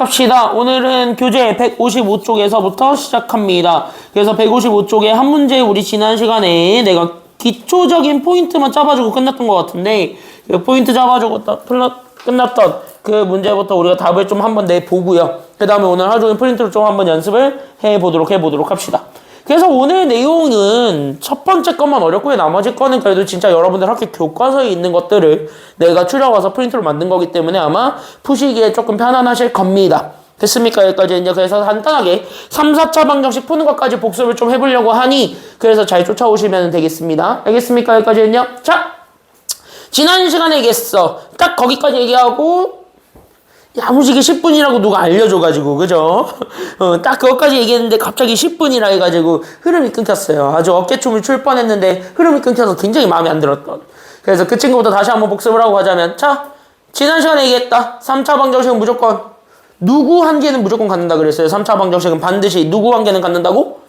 시작합시다. 오늘은 교재 155쪽에서부터 시작합니다. 그래서 155쪽에 한 문제 우리 지난 시간에 내가 기초적인 포인트만 짜가지고 끝났던 것 같은데 그 포인트 잡아주고 끝났던 그 문제부터 우리가 답을 좀 한번 내보고요. 그 다음에 오늘 하루 종일 프린트를 좀 한번 연습을 해보도록 합시다. 그래서 오늘 내용은 첫 번째 것만 어렵고요. 나머지 거는 그래도 진짜 여러분들 학교 교과서에 있는 것들을 내가 추려와서 프린트로 만든 거기 때문에 아마 푸시기에 조금 편안하실 겁니다. 됐습니까? 여기까지는요. 그래서 간단하게 3, 4차 방정식 푸는 것까지 복습을 좀 해보려고 하니 그래서 잘 쫓아오시면 되겠습니다. 알겠습니까? 여기까지는요. 자, 지난 시간에 얘기했어. 딱 거기까지 얘기하고 야무지게 10분이라고 누가 알려줘가지고 그죠? 딱 그것까지 얘기했는데 갑자기 10분이라 해가지고 흐름이 끊겼어요. 아주 어깨춤을 출 뻔했는데 흐름이 끊겨서 굉장히 마음에 안 들었던. 그래서 그 친구부터 다시 한번 복습을 하고 가자면 자, 지난 시간에 얘기했다. 3차 방정식은 무조건 누구 한 개는 무조건 갖는다 그랬어요. 3차 방정식은 반드시 누구 한 개는 갖는다고?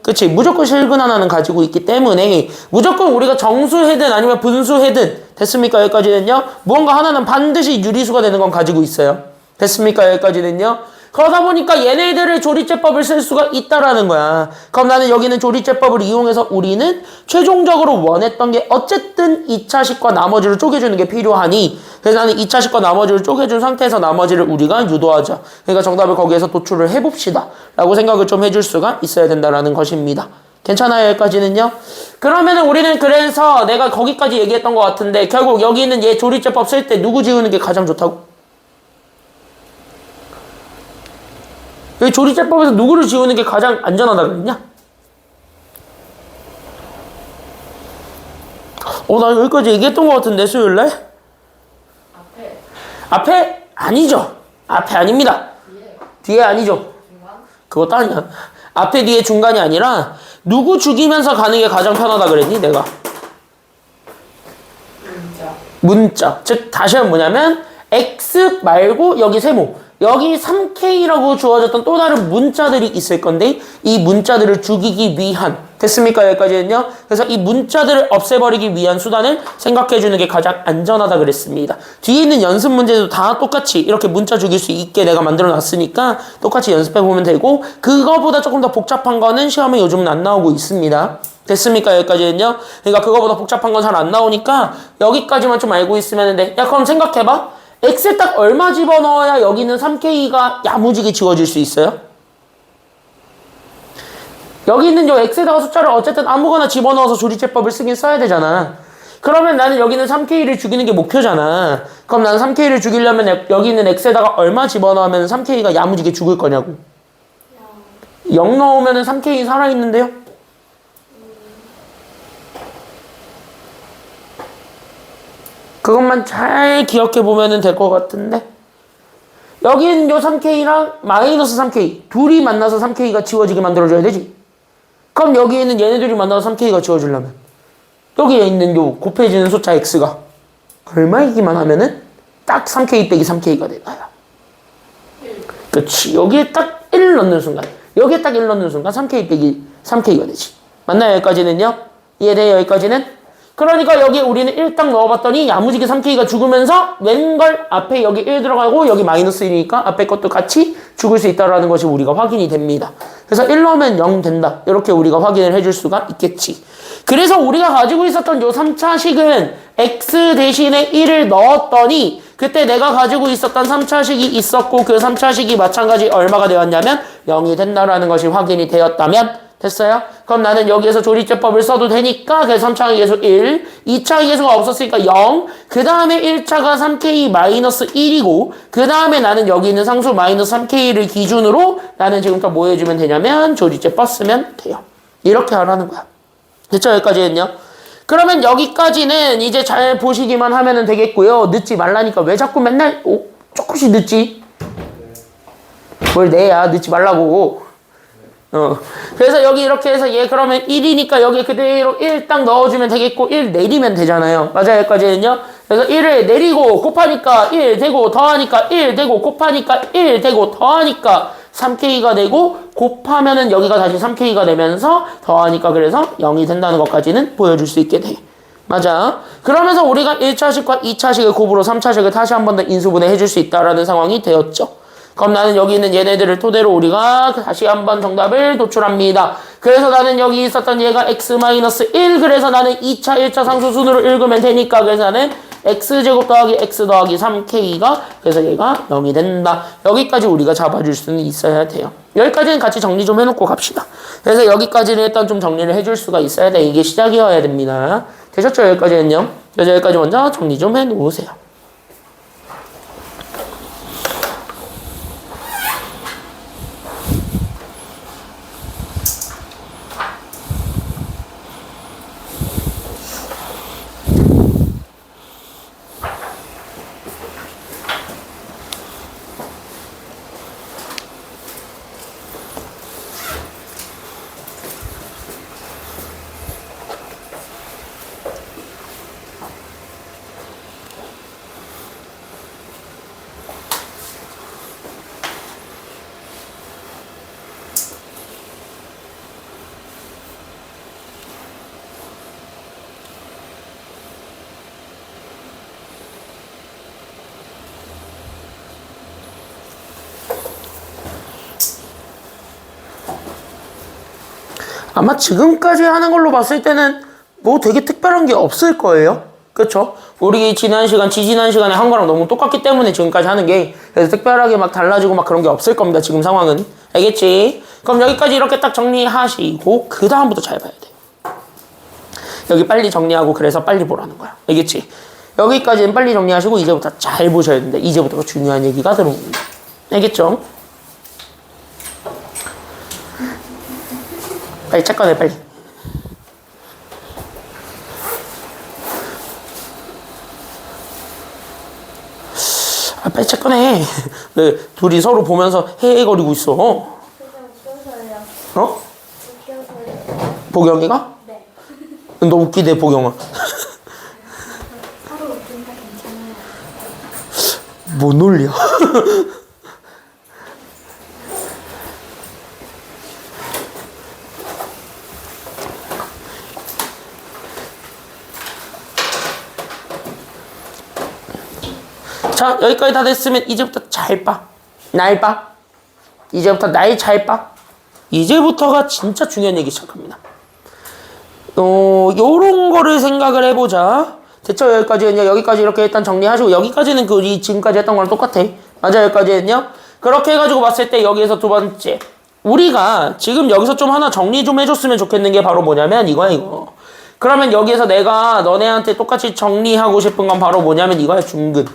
그치, 무조건 실근 하나는 가지고 있기 때문에 무조건 우리가 정수해든 아니면 분수해든 됐습니까? 여기까지는요. 무언가 하나는 반드시 유리수가 되는 건 가지고 있어요. 됐습니까? 여기까지는요. 그러다 보니까 얘네들의 조리제법을 쓸 수가 있다라는 거야. 그럼 나는 여기는 조리제법을 이용해서 우리는 최종적으로 원했던 게 어쨌든 2차식과 나머지를 쪼개주는 게 필요하니 그래서 나는 2차식과 나머지를 쪼개준 상태에서 나머지를 우리가 유도하자. 그러니까 정답을 거기에서 도출을 해봅시다. 라고 생각을 좀 해줄 수가 있어야 된다라는 것입니다. 괜찮아요? 여기까지는요? 그러면은 우리는 그래서 내가 거기까지 얘기했던 것 같은데 결국 여기는 얘 조리제법 쓸 때 누구 지우는 게 가장 좋다고? 여기 조리제법에서 누구를 지우는 게 가장 안전하다 그랬냐? 나 여기까지 얘기했던 것 같은데 수요일날? 앞에? 아니죠. 앞에 아닙니다. 뒤에 아니죠. 그것도 아니야. 앞에 뒤에 중간이 아니라 누구 죽이면서 가는 게 가장 편하다 그랬니 내가? 문자. 즉 다시 하면 뭐냐면 X 말고 여기 세모 여기 3K라고 주어졌던 또 다른 문자들이 있을 건데 이 문자들을 죽이기 위한 됐습니까? 여기까지는요. 그래서 이 문자들을 없애버리기 위한 수단을 생각해주는 게 가장 안전하다 그랬습니다. 뒤에 있는 연습 문제도 다 똑같이 이렇게 문자 죽일 수 있게 내가 만들어 놨으니까 똑같이 연습해보면 되고 그거보다 조금 더 복잡한 거는 시험에 요즘은 안 나오고 있습니다. 됐습니까? 여기까지는요. 그러니까 그거보다 복잡한 건 잘 안 나오니까 여기까지만 좀 알고 있으면 돼. 야 그럼 생각해봐. X에 딱 얼마 집어넣어야 여기는 3K가 야무지게 지워질 수 있어요? 여기 있는 요 X에다가 숫자를 어쨌든 아무거나 집어넣어서 조리제법을 쓰긴 써야 되잖아. 그러면 나는 여기는 3K를 죽이는 게 목표잖아. 그럼 나는 3K를 죽이려면 여기 있는 X에다가 얼마 집어넣으면 3K가 야무지게 죽을 거냐고. 0 넣으면 3K 살아있는데요? 그것만 잘 기억해 보면 될 것 같은데 여기는 요 3K랑 마이너스 3K 둘이 만나서 3K가 지워지게 만들어줘야 되지. 그럼 여기에는 얘네들이 만나서 3K가 지워지려면 여기에 있는 요 곱해지는 숫자 X가 얼마이기만 하면은 딱 3K 빼기 3K가 되나요? 그치. 여기에 딱 1 넣는 순간 여기에 딱 1 넣는 순간 3K 빼기 3K가 되지. 맞나요? 여기까지는요? 이해돼요? 여기까지는? 그러니까 여기 우리는 1 딱 넣어봤더니 야무지게 3K가 죽으면서 웬걸 앞에 여기 1 들어가고 여기 마이너스 1이니까 앞에 것도 같이 죽을 수 있다는 것이 우리가 확인이 됩니다. 그래서 1 넣으면 0 된다. 이렇게 우리가 확인을 해줄 수가 있겠지. 그래서 우리가 가지고 있었던 요 3차식은 X 대신에 1을 넣었더니 그때 내가 가지고 있었던 3차식이 있었고 그 3차식이 마찬가지 얼마가 되었냐면 0이 된다라는 것이 확인이 되었다면 됐어요? 그럼 나는 여기에서 조리제법을 써도 되니까 그래서 3차 계수 1, 2차 계수가 없었으니까 0, 그 다음에 1차가 3K 마이너스 1이고 그 다음에 나는 여기 있는 상수 마이너스 3K를 기준으로 나는 지금부터 뭐 해주면 되냐면 조리제법 쓰면 돼요. 이렇게 하라는 거야. 됐죠? 여기까지는요. 그러면 여기까지는 이제 잘 보시기만 하면 되겠고요. 늦지 말라니까 왜 자꾸 맨날 조금씩 늦지? 뭘 내야 늦지 말라고. 그래서 여기 이렇게 해서 얘 그러면 1이니까 여기 그대로 1 딱 넣어주면 되겠고 1 내리면 되잖아요. 맞아요? 여기까지는요. 그래서 1을 내리고 곱하니까 1 되고 더하니까 1 되고 곱하니까 1 되고 더하니까 3K가 되고 곱하면은 여기가 다시 3K가 되면서 더하니까 그래서 0이 된다는 것까지는 보여줄 수 있게 돼. 맞아. 그러면서 우리가 1차식과 2차식의 곱으로 3차식을 다시 한 번 더 인수분해 해줄 수 있다라는 상황이 되었죠. 그럼 나는 여기 있는 얘네들을 토대로 우리가 다시 한번 정답을 도출합니다. 그래서 나는 여기 있었던 얘가 x-1 그래서 나는 2차 1차 상수순으로 읽으면 되니까 그래서 나는 x제곱 더하기 x 더하기 3k가 그래서 얘가 0이 된다. 여기까지 우리가 잡아줄 수는 있어야 돼요. 여기까지는 같이 정리 좀 해놓고 갑시다. 그래서 여기까지는 일단 좀 정리를 해줄 수가 있어야 돼. 이게 시작이어야 됩니다. 되셨죠? 여기까지는요? 그래서 여기까지 먼저 정리 좀 해놓으세요. 아마 지금까지 하는 걸로 봤을 때는 뭐 되게 특별한 게 없을 거예요. 그쵸? 우리 지난 시간에 한 거랑 너무 똑같기 때문에 지금까지 하는 게 그래서 특별하게 막 달라지고 막 그런 게 없을 겁니다. 지금 상황은. 알겠지? 그럼 여기까지 이렇게 딱 정리하시고 그 다음부터 잘 봐야 돼. 여기 빨리 정리하고 그래서 빨리 보라는 거야. 알겠지? 여기까지는 빨리 정리하시고 이제부터 잘 보셔야 된다. 이제부터가 중요한 얘기가 들어옵니다. 알겠죠? 빨리 체크해 빨리. 빨리 체크해. 네, 둘이 서로 보면서 헤헤거리고 있어. 어? 보경이가? 네. 너 웃기대 보경아. 서로 웃긴다 괜찮아요. 뭔 논리야? 자, 여기까지 다 됐으면 이제부터 잘 봐. 날 봐. 이제부터 날 잘 봐. 이제부터가 진짜 중요한 얘기 시작합니다. 요런 거를 생각을 해보자. 됐죠? 여기까지는요. 여기까지 이렇게 일단 정리하시고 여기까지는 우리 지금까지 했던 거랑 똑같아. 맞아, 여기까지는요. 그렇게 해가지고 봤을 때 여기에서 두 번째. 우리가 지금 여기서 좀 하나 정리 좀 해줬으면 좋겠는 게 바로 뭐냐면 이거야, 이거. 그러면 여기에서 내가 너네한테 똑같이 정리하고 싶은 건 바로 뭐냐면 이거야, 중근.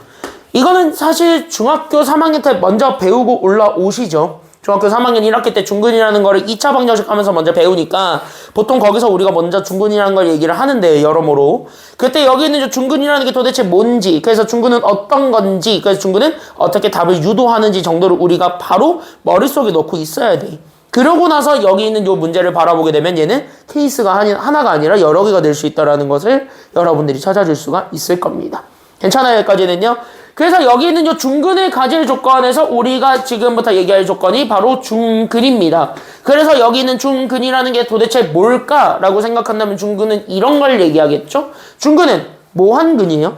이거는 사실 중학교 3학년 때 먼저 배우고 올라오시죠. 중학교 3학년 1학기 때 중근이라는 거를 2차 방정식 하면서 먼저 배우니까 보통 거기서 우리가 먼저 중근이라는 걸 얘기를 하는데 여러모로 그때 여기 있는 중근이라는 게 도대체 뭔지 그래서 중근은 어떤 건지 그래서 중근은 어떻게 답을 유도하는지 정도를 우리가 바로 머릿속에 넣고 있어야 돼. 그러고 나서 여기 있는 요 문제를 바라보게 되면 얘는 케이스가 하나가 아니라 여러 개가 될 수 있다는 것을 여러분들이 찾아줄 수가 있을 겁니다. 괜찮아요? 여기까지는요. 그래서 여기 있는 요 중근을 가질 조건에서 우리가 지금부터 얘기할 조건이 바로 중근입니다. 그래서 여기 있는 중근이라는 게 도대체 뭘까라고 생각한다면 중근은 이런 걸 얘기하겠죠? 중근은 뭐한 근이에요?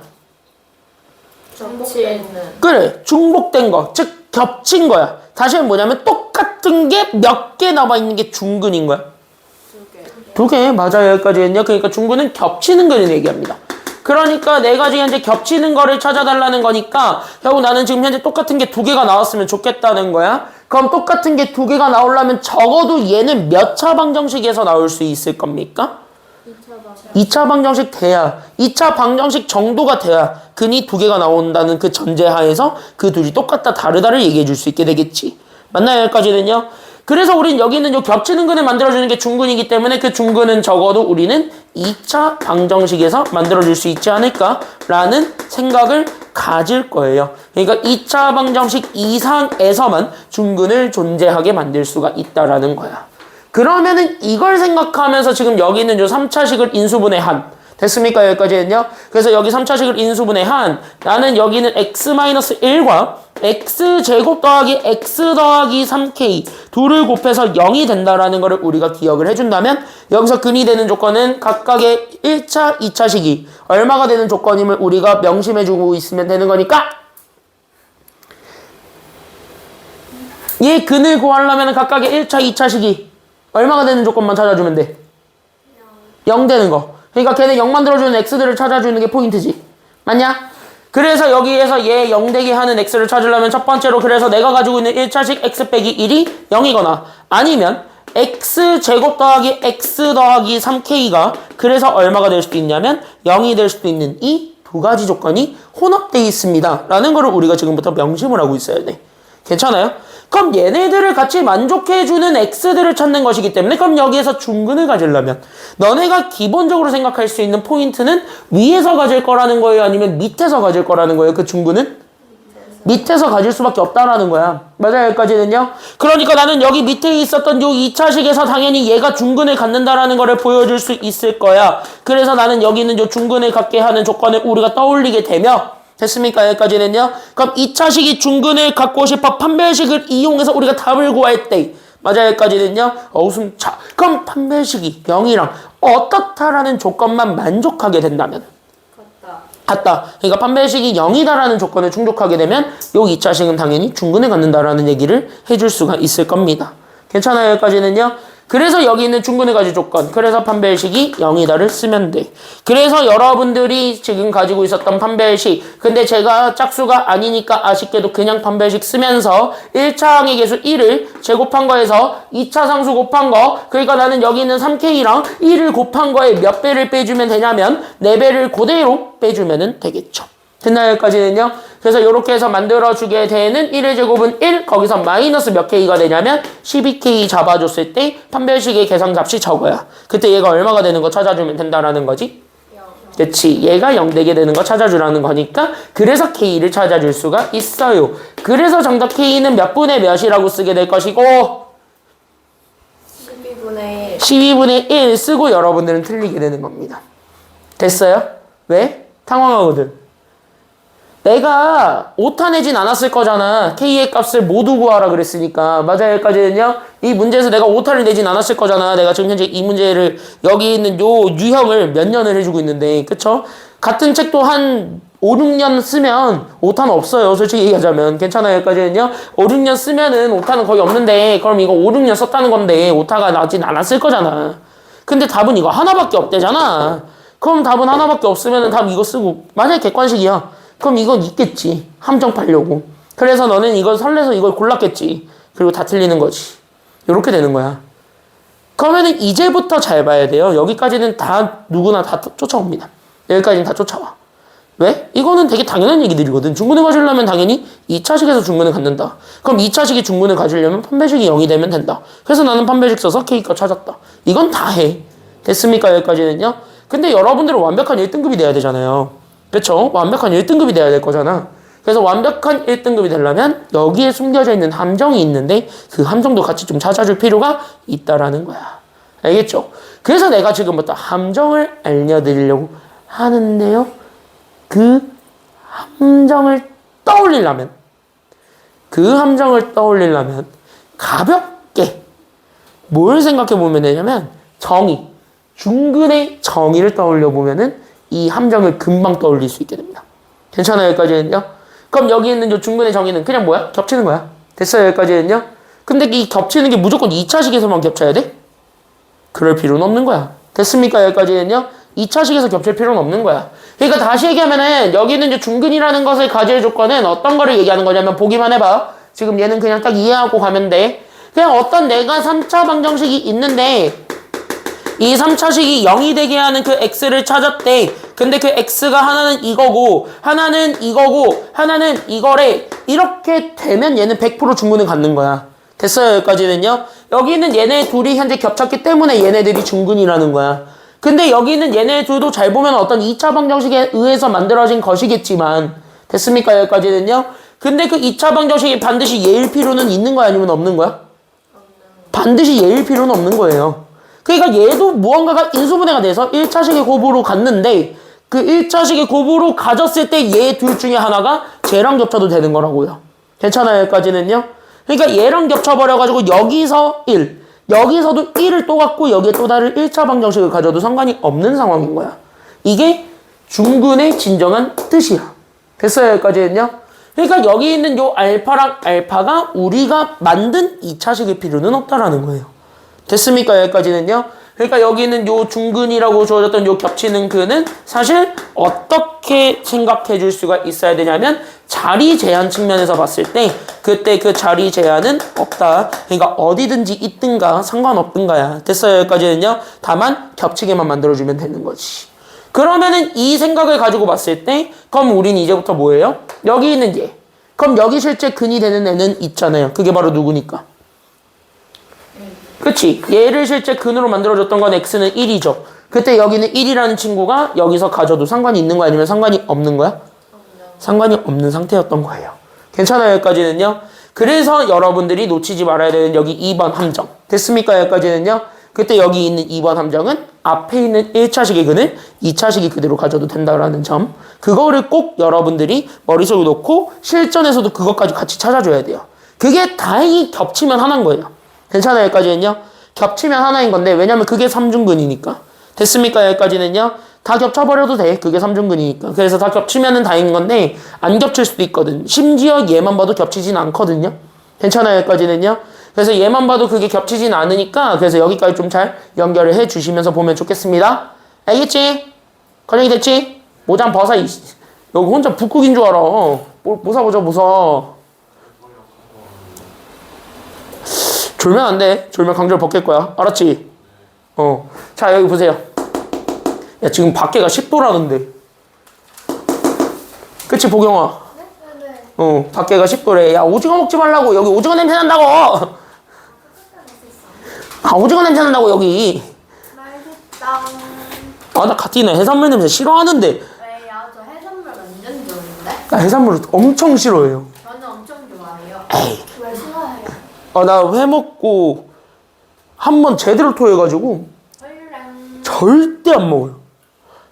중복되는. 그래, 중복된 거, 즉 겹친 거야. 다시는 뭐냐면 똑같은 게 몇 개 남아있는 게 중근인 거야. 두 개, 맞아요. 여기까지는요. 그러니까 중근은 겹치는 근을 얘기합니다. 그러니까 내가 지금 현재 겹치는 거를 찾아달라는 거니까 결국 나는 지금 현재 똑같은 게 두 개가 나왔으면 좋겠다는 거야. 그럼 똑같은 게 두 개가 나오려면 적어도 얘는 몇 차 방정식에서 나올 수 있을 겁니까? 2차 방정식 돼야 2차 방정식 정도가 돼야 근이 두 개가 나온다는 그 전제하에서 그 둘이 똑같다 다르다를 얘기해 줄 수 있게 되겠지. 맞나요? 여기까지는요. 그래서 우린 여기 있는 요 겹치는 근을 만들어주는 게 중근이기 때문에 그 중근은 적어도 우리는 2차 방정식에서 만들어줄 수 있지 않을까라는 생각을 가질 거예요. 그러니까 2차 방정식 이상에서만 중근을 존재하게 만들 수가 있다라는 거야. 그러면은 이걸 생각하면서 지금 여기 있는 요 3차식을 인수분해 한 됐습니까? 여기까지는요. 그래서 여기 3차식을 인수분해 한 나는 여기는 x-1과 x제곱 더하기 x 더하기 3k 둘을 곱해서 0이 된다라는 거를 우리가 기억을 해준다면 여기서 근이 되는 조건은 각각의 1차, 2차식이 얼마가 되는 조건임을 우리가 명심해주고 있으면 되는 거니까 얘 근을 구하려면 각각의 1차, 2차 식이 얼마가 되는 조건만 찾아주면 돼? 0 되는 거. 그러니까 걔네 0 만들어주는 x들을 찾아주는 게 포인트지. 맞냐? 그래서 여기에서 얘 0 되게 하는 x를 찾으려면 첫 번째로 그래서 내가 가지고 있는 1차식 x 빼기 1이 0이거나 아니면 x제곱 더하기 x 더하기 3k가 그래서 얼마가 될 수도 있냐면 0이 될 수도 있는 이 두 가지 조건이 혼합되어 있습니다. 라는 거를 우리가 지금부터 명심을 하고 있어야 돼. 괜찮아요? 그럼 얘네들을 같이 만족해주는 x들을 찾는 것이기 때문에 그럼 여기에서 중근을 가지려면 너네가 기본적으로 생각할 수 있는 포인트는 위에서 가질 거라는 거예요? 아니면 밑에서 가질 거라는 거예요? 그 중근은? 밑에서 가질 수밖에 없다라는 거야. 맞아요? 여기까지는요? 그러니까 나는 여기 밑에 있었던 요 2차식에서 당연히 얘가 중근을 갖는다라는 거를 보여줄 수 있을 거야. 그래서 나는 여기 있는 요 중근을 갖게 하는 조건을 우리가 떠올리게 되면 됐습니까? 여기까지는요? 그럼 2차식이 중근을 갖고 싶어 판별식을 이용해서 우리가 답을 구할 때 맞아요? 여기까지는요? 자, 그럼 판별식이 0이랑 어떻다라는 조건만 만족하게 된다면 같다. 그러니까 판별식이 0이다라는 조건을 충족하게 되면 요 2차식은 당연히 중근을 갖는다라는 얘기를 해줄 수가 있을 겁니다. 괜찮아요? 여기까지는요? 그래서 여기 있는 중근을 가질 조건, 그래서 판별식이 0이다를 쓰면 돼. 그래서 여러분들이 지금 가지고 있었던 판별식, 근데 제가 짝수가 아니니까 아쉽게도 그냥 판별식 쓰면서 1차 항의 계수 1을 제곱한 거에서 2차 상수 곱한 거, 그러니까 나는 여기 있는 3K랑 1을 곱한 거에 몇 배를 빼주면 되냐면 4배를 그대로 빼주면 되겠죠. 됐나요? 여기까지는요? 그래서 이렇게 해서 만들어주게 되는 1의 제곱은 1, 거기서 마이너스 몇 K가 되냐면 12K 잡아줬을 때 판별식의 계산값이 적어야. 그때 얘가 얼마가 되는 거 찾아주면 된다라는 거지? 0. 그치. 얘가 0 되게 되는 거 찾아주라는 거니까 그래서 K를 찾아줄 수가 있어요. 그래서 정답 K는 몇 분의 몇이라고 쓰게 될 것이고 12분의 1. 12분의 1 쓰고 여러분들은 틀리게 되는 겁니다. 됐어요? 왜? 당황하거든. 내가 오타 내진 않았을 거잖아. K의 값을 모두 구하라 그랬으니까. 맞아요? 여기까지는요? 이 문제에서 내가 오타를 내진 않았을 거잖아. 내가 지금 현재 이 문제를 여기 있는 요 유형을 몇 년을 해주고 있는데 그쵸? 같은 책도 한 5, 6년 쓰면 오타는 없어요. 솔직히 얘기하자면. 괜찮아요? 여기까지는요? 5, 6년 쓰면은 오타는 거의 없는데 그럼 이거 5, 6년 썼다는 건데 오타가 나진 않았을 거잖아. 근데 답은 이거 하나밖에 없대잖아. 그럼 답은 하나밖에 없으면 답 이거 쓰고 만약에 객관식이야. 그럼 이건 있겠지. 함정 팔려고. 그래서 너는 이걸 설레서 이걸 골랐겠지. 그리고 다 틀리는 거지. 이렇게 되는 거야. 그러면은 이제부터 잘 봐야 돼요. 여기까지는 다 누구나 다 쫓아옵니다. 여기까지는 다 쫓아와. 왜? 이거는 되게 당연한 얘기들이거든. 중근을 가지려면 당연히 2차식에서 중근을 갖는다. 그럼 2차식이 중근을 가지려면 판별식이 0이 되면 된다. 그래서 나는 판별식 써서 K값 찾았다. 이건 다 해. 됐습니까? 여기까지는요. 근데 여러분들은 완벽한 1등급이 돼야 되잖아요. 그쵸? 완벽한 1등급이 돼야 될 거잖아. 그래서 완벽한 1등급이 되려면 여기에 숨겨져 있는 함정이 있는데 그 함정도 같이 좀 찾아줄 필요가 있다라는 거야. 알겠죠? 그래서 내가 지금부터 함정을 알려드리려고 하는데요. 그 함정을 떠올리려면 가볍게 뭘 생각해 보면 되냐면 정의, 중근의 정의를 떠올려 보면은 이 함정을 금방 떠올릴 수 있게 됩니다. 괜찮아요? 여기까지는요? 그럼 여기 있는 요 중근의 정의는 그냥 뭐야? 겹치는 거야. 됐어요? 여기까지는요? 근데 이 겹치는 게 무조건 2차식에서만 겹쳐야 돼? 그럴 필요는 없는 거야. 됐습니까? 여기까지는요? 2차식에서 겹칠 필요는 없는 거야. 그러니까 다시 얘기하면은 여기 있는 중근이라는 것을 가질 조건은 어떤 거를 얘기하는 거냐면 보기만 해봐. 지금 얘는 그냥 딱 이해하고 가면 돼. 그냥 어떤 내가 3차 방정식이 있는데 이 3차식이 0이 되게 하는 그 x를 찾았대. 근데 그 x가 하나는 이거고 하나는 이거고 하나는 이거래. 이렇게 되면 얘는 100% 중근을 갖는 거야. 됐어요? 여기까지는요? 여기는 얘네 둘이 현재 겹쳤기 때문에 얘네들이 중근이라는 거야. 근데 여기는 얘네 둘도 잘 보면 어떤 2차 방정식에 의해서 만들어진 것이겠지만 됐습니까? 여기까지는요? 근데 그 2차 방정식이 반드시 얘일 필요는 있는 거야? 아니면 없는 거야? 반드시 얘일 필요는 없는 거예요. 그러니까 얘도 무언가가 인수분해가 돼서 1차식의 곱으로 갔는데 그 1차식의 곱으로 가졌을 때 얘 둘 중에 하나가 쟤랑 겹쳐도 되는 거라고요. 괜찮아요? 여기까지는요? 그러니까 얘랑 겹쳐버려가지고 여기서 1, 여기서도 1을 또 갖고 여기에 또 다른 1차 방정식을 가져도 상관이 없는 상황인 거야. 이게 중근의 진정한 뜻이야. 됐어요? 여기까지는요? 그러니까 여기 있는 요 알파랑 알파가 우리가 만든 2차식일 필요는 없다라는 거예요. 됐습니까? 여기까지는요. 그러니까 여기 있는 요 중근이라고 주어졌던 요 겹치는 근은 사실 어떻게 생각해 줄 수가 있어야 되냐면 자리 제한 측면에서 봤을 때 그때 그 자리 제한은 없다. 그러니까 어디든지 있든가 상관없든가야. 됐어요? 여기까지는요. 다만 겹치게만 만들어주면 되는 거지. 그러면은 이 생각을 가지고 봤을 때 그럼 우린 이제부터 뭐예요? 여기 있는 얘. 그럼 여기 실제 근이 되는 애는 있잖아요. 그게 바로 누구니까? 그치? 얘를 실제 근으로 만들어줬던 건 x는 1이죠. 그때 여기는 1이라는 친구가 여기서 가져도 상관이 있는 거야? 아니면 상관이 없는 거야? 상관이 없는 상태였던 거예요. 괜찮아요? 여기까지는요? 그래서 여러분들이 놓치지 말아야 되는 여기 2번 함정. 됐습니까? 여기까지는요? 그때 여기 있는 2번 함정은 앞에 있는 1차식의 근을 2차식이 그대로 가져도 된다라는 점. 그거를 꼭 여러분들이 머릿속에 놓고 실전에서도 그것까지 같이 찾아줘야 돼요. 그게 다행히 겹치면 하나인 거예요. 괜찮아요? 여기까지는요? 겹치면 하나인 건데 왜냐면 그게 삼중근이니까. 됐습니까? 여기까지는요? 다 겹쳐버려도 돼. 그게 삼중근이니까. 그래서 다 겹치면은 다행인 건데 안 겹칠 수도 있거든. 심지어 얘만 봐도 겹치진 않거든요. 괜찮아요? 여기까지는요? 그래서 얘만 봐도 그게 겹치진 않으니까 그래서 여기까지 좀 잘 연결을 해 주시면서 보면 좋겠습니다. 알겠지? 건영이 됐지? 모자 벗어. 여기 혼자 북극인 줄 알아. 모사. 졸면 안 돼. 졸면 강제로 벗길 거야. 알았지? 자, 여기 보세요. 야, 지금 밖에가 10도라는데. 그치, 보경아? 네. 밖에가 10도래. 야, 오징어 먹지 말라고. 여기 오징어 냄새 난다고. 아, 오징어 냄새 난다고, 여기. 맛있다. 아, 나 가티는 해산물 냄새 싫어하는데. 왜요? 저 해산물 완전 좋은데? 나 해산물을 엄청 싫어해요. 저는 엄청 좋아해요. 에이. 왜 싫어해요? 아, 나 회 먹고 한 번 제대로 토해가지고 헐랑. 절대 안 먹어요.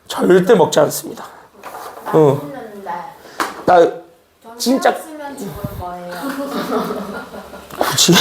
절대 먹지 않습니다. 맛있는데. 나 전 진짜 쓰면 죽을 거예요. 그치?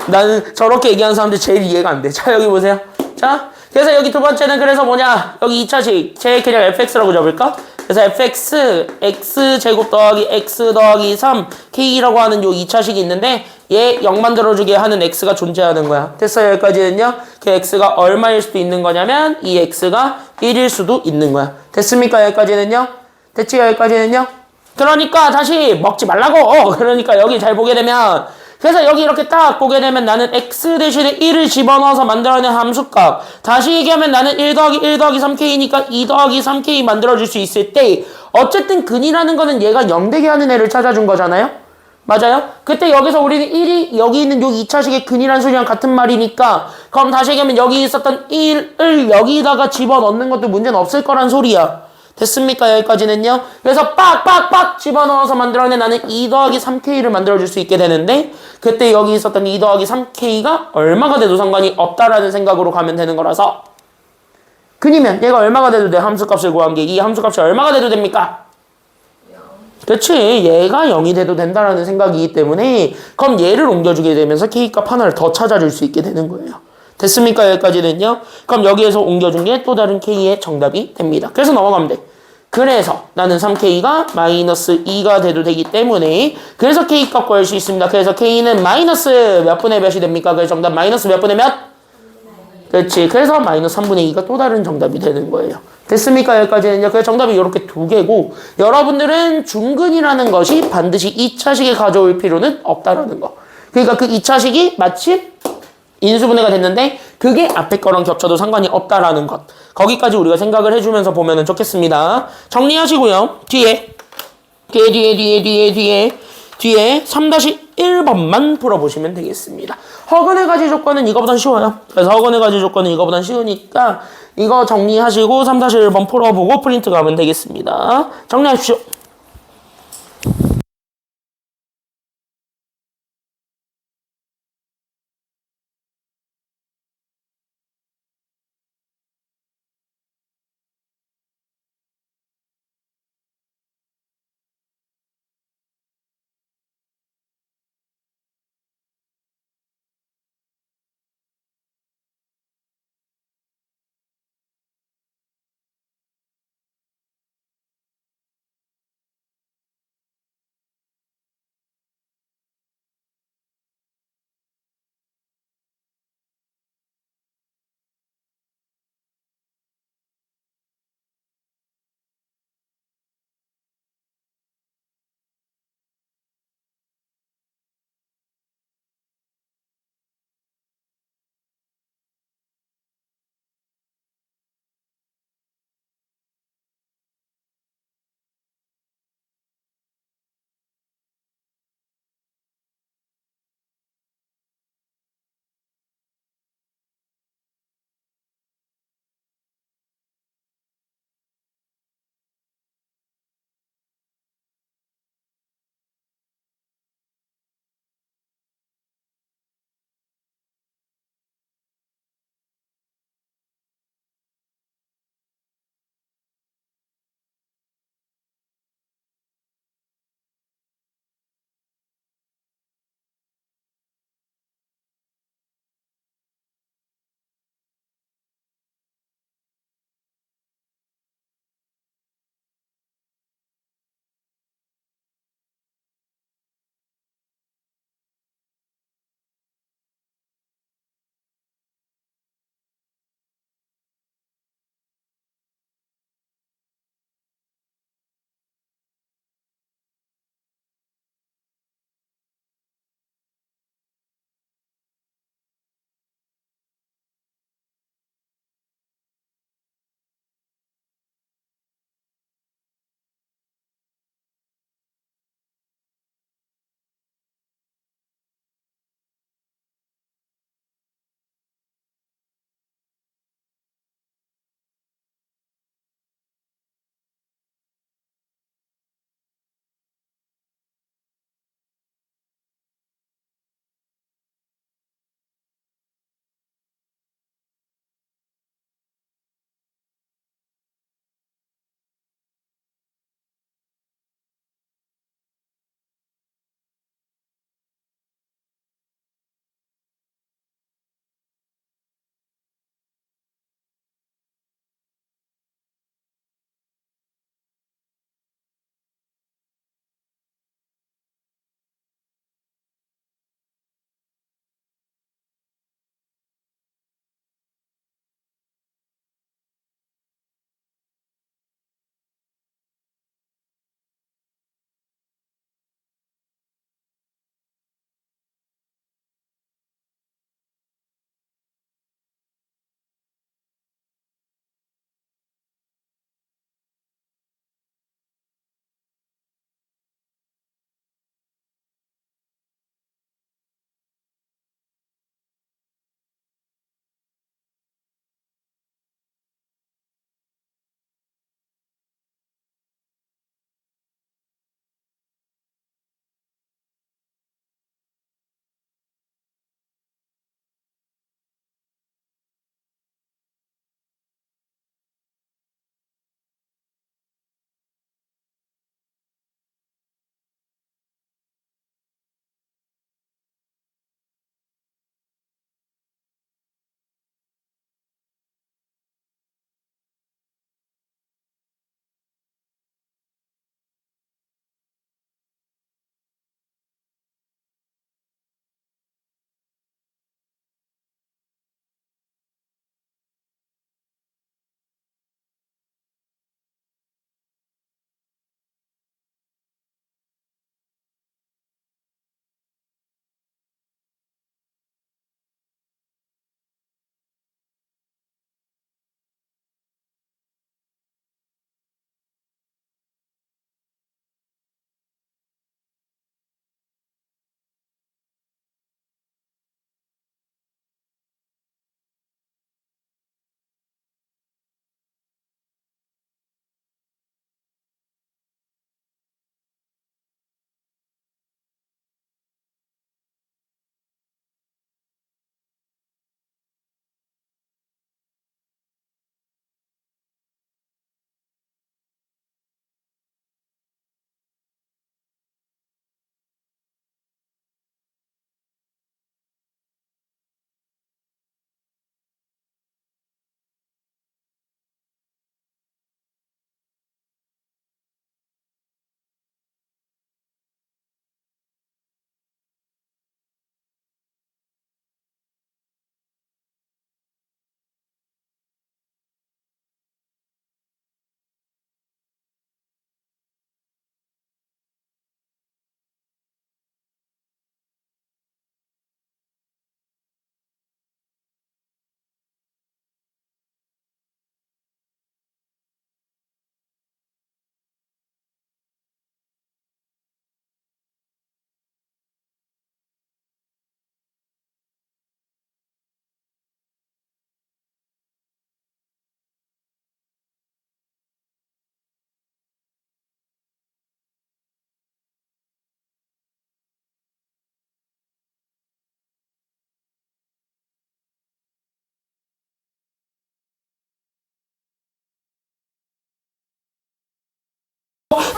나는 저렇게 얘기하는 사람들 제일 이해가 안 돼. 자, 여기 보세요. 자, 그래서 여기 두 번째는 그래서 뭐냐? 여기 2차식. 제 그냥 fx라고 잡을까? 그래서 fx, x제곱 더하기 x 더하기 3, k라고 하는 요 2차식이 있는데 얘 0 만들어주게 하는 x가 존재하는 거야. 됐어요? 여기까지는요? 그 x가 얼마일 수도 있는 거냐면 이 x가 1일 수도 있는 거야. 됐습니까? 여기까지는요? 됐지? 여기까지는요? 그러니까 다시 먹지 말라고! 그러니까 여기 잘 보게 되면 그래서 여기 이렇게 딱 보게 되면 나는 x 대신에 1을 집어넣어서 만들어낸 함수값. 다시 얘기하면 나는 1 더하기 1 더하기 3k니까 2 더하기 3k 만들어줄 수 있을 때 어쨌든 근이라는 거는 얘가 0 되게 하는 애를 찾아준 거잖아요? 맞아요? 그때 여기서 우리는 1이 여기 있는 요 2차식의 근이라는 소리랑 같은 말이니까 그럼 다시 얘기하면 여기 있었던 1을 여기다가 집어넣는 것도 문제는 없을 거란 소리야. 됐습니까? 여기까지는요. 그래서 빡빡빡 집어넣어서 만들어낸 나는 2 더하기 3K를 만들어줄 수 있게 되는데 그때 여기 있었던 2 더하기 3K가 얼마가 돼도 상관이 없다라는 생각으로 가면 되는 거라서 근이면 얘가 얼마가 돼도 돼. 함수값을 구한 게 이 함수값이 얼마가 돼도 됩니까? 그렇지. 얘가 0이 돼도 된다라는 생각이기 때문에 그럼 얘를 옮겨주게 되면서 K값 하나를 더 찾아줄 수 있게 되는 거예요. 됐습니까? 여기까지는요. 그럼 여기에서 옮겨준 게 또 다른 K의 정답이 됩니다. 그래서 넘어가면 돼. 그래서 나는 3K가 마이너스 2가 돼도 되기 때문에 그래서 K값 구할 수 있습니다. 그래서 K는 마이너스 몇 분의 몇이 됩니까? 그래서 정답 마이너스 몇 분의 몇? 그렇지. 그래서 마이너스 3분의 2가 또 다른 정답이 되는 거예요. 됐습니까? 여기까지는요. 그래서 정답이 이렇게 두 개고 여러분들은 중근이라는 것이 반드시 2차식에 가져올 필요는 없다라는 거. 그러니까 그 2차식이 마치 인수분해가 됐는데 그게 앞에 거랑 겹쳐도 상관이 없다라는 것. 거기까지 우리가 생각을 해주면서 보면 좋겠습니다. 정리하시고요. 뒤에 3-1번만 풀어보시면 되겠습니다. 허근의 가지 조건은 이거보단 쉬워요. 그래서 허근의 가지 조건은 이거보단 쉬우니까 이거 정리하시고 3-1번 풀어보고 프린트 가면 되겠습니다. 정리하십시오.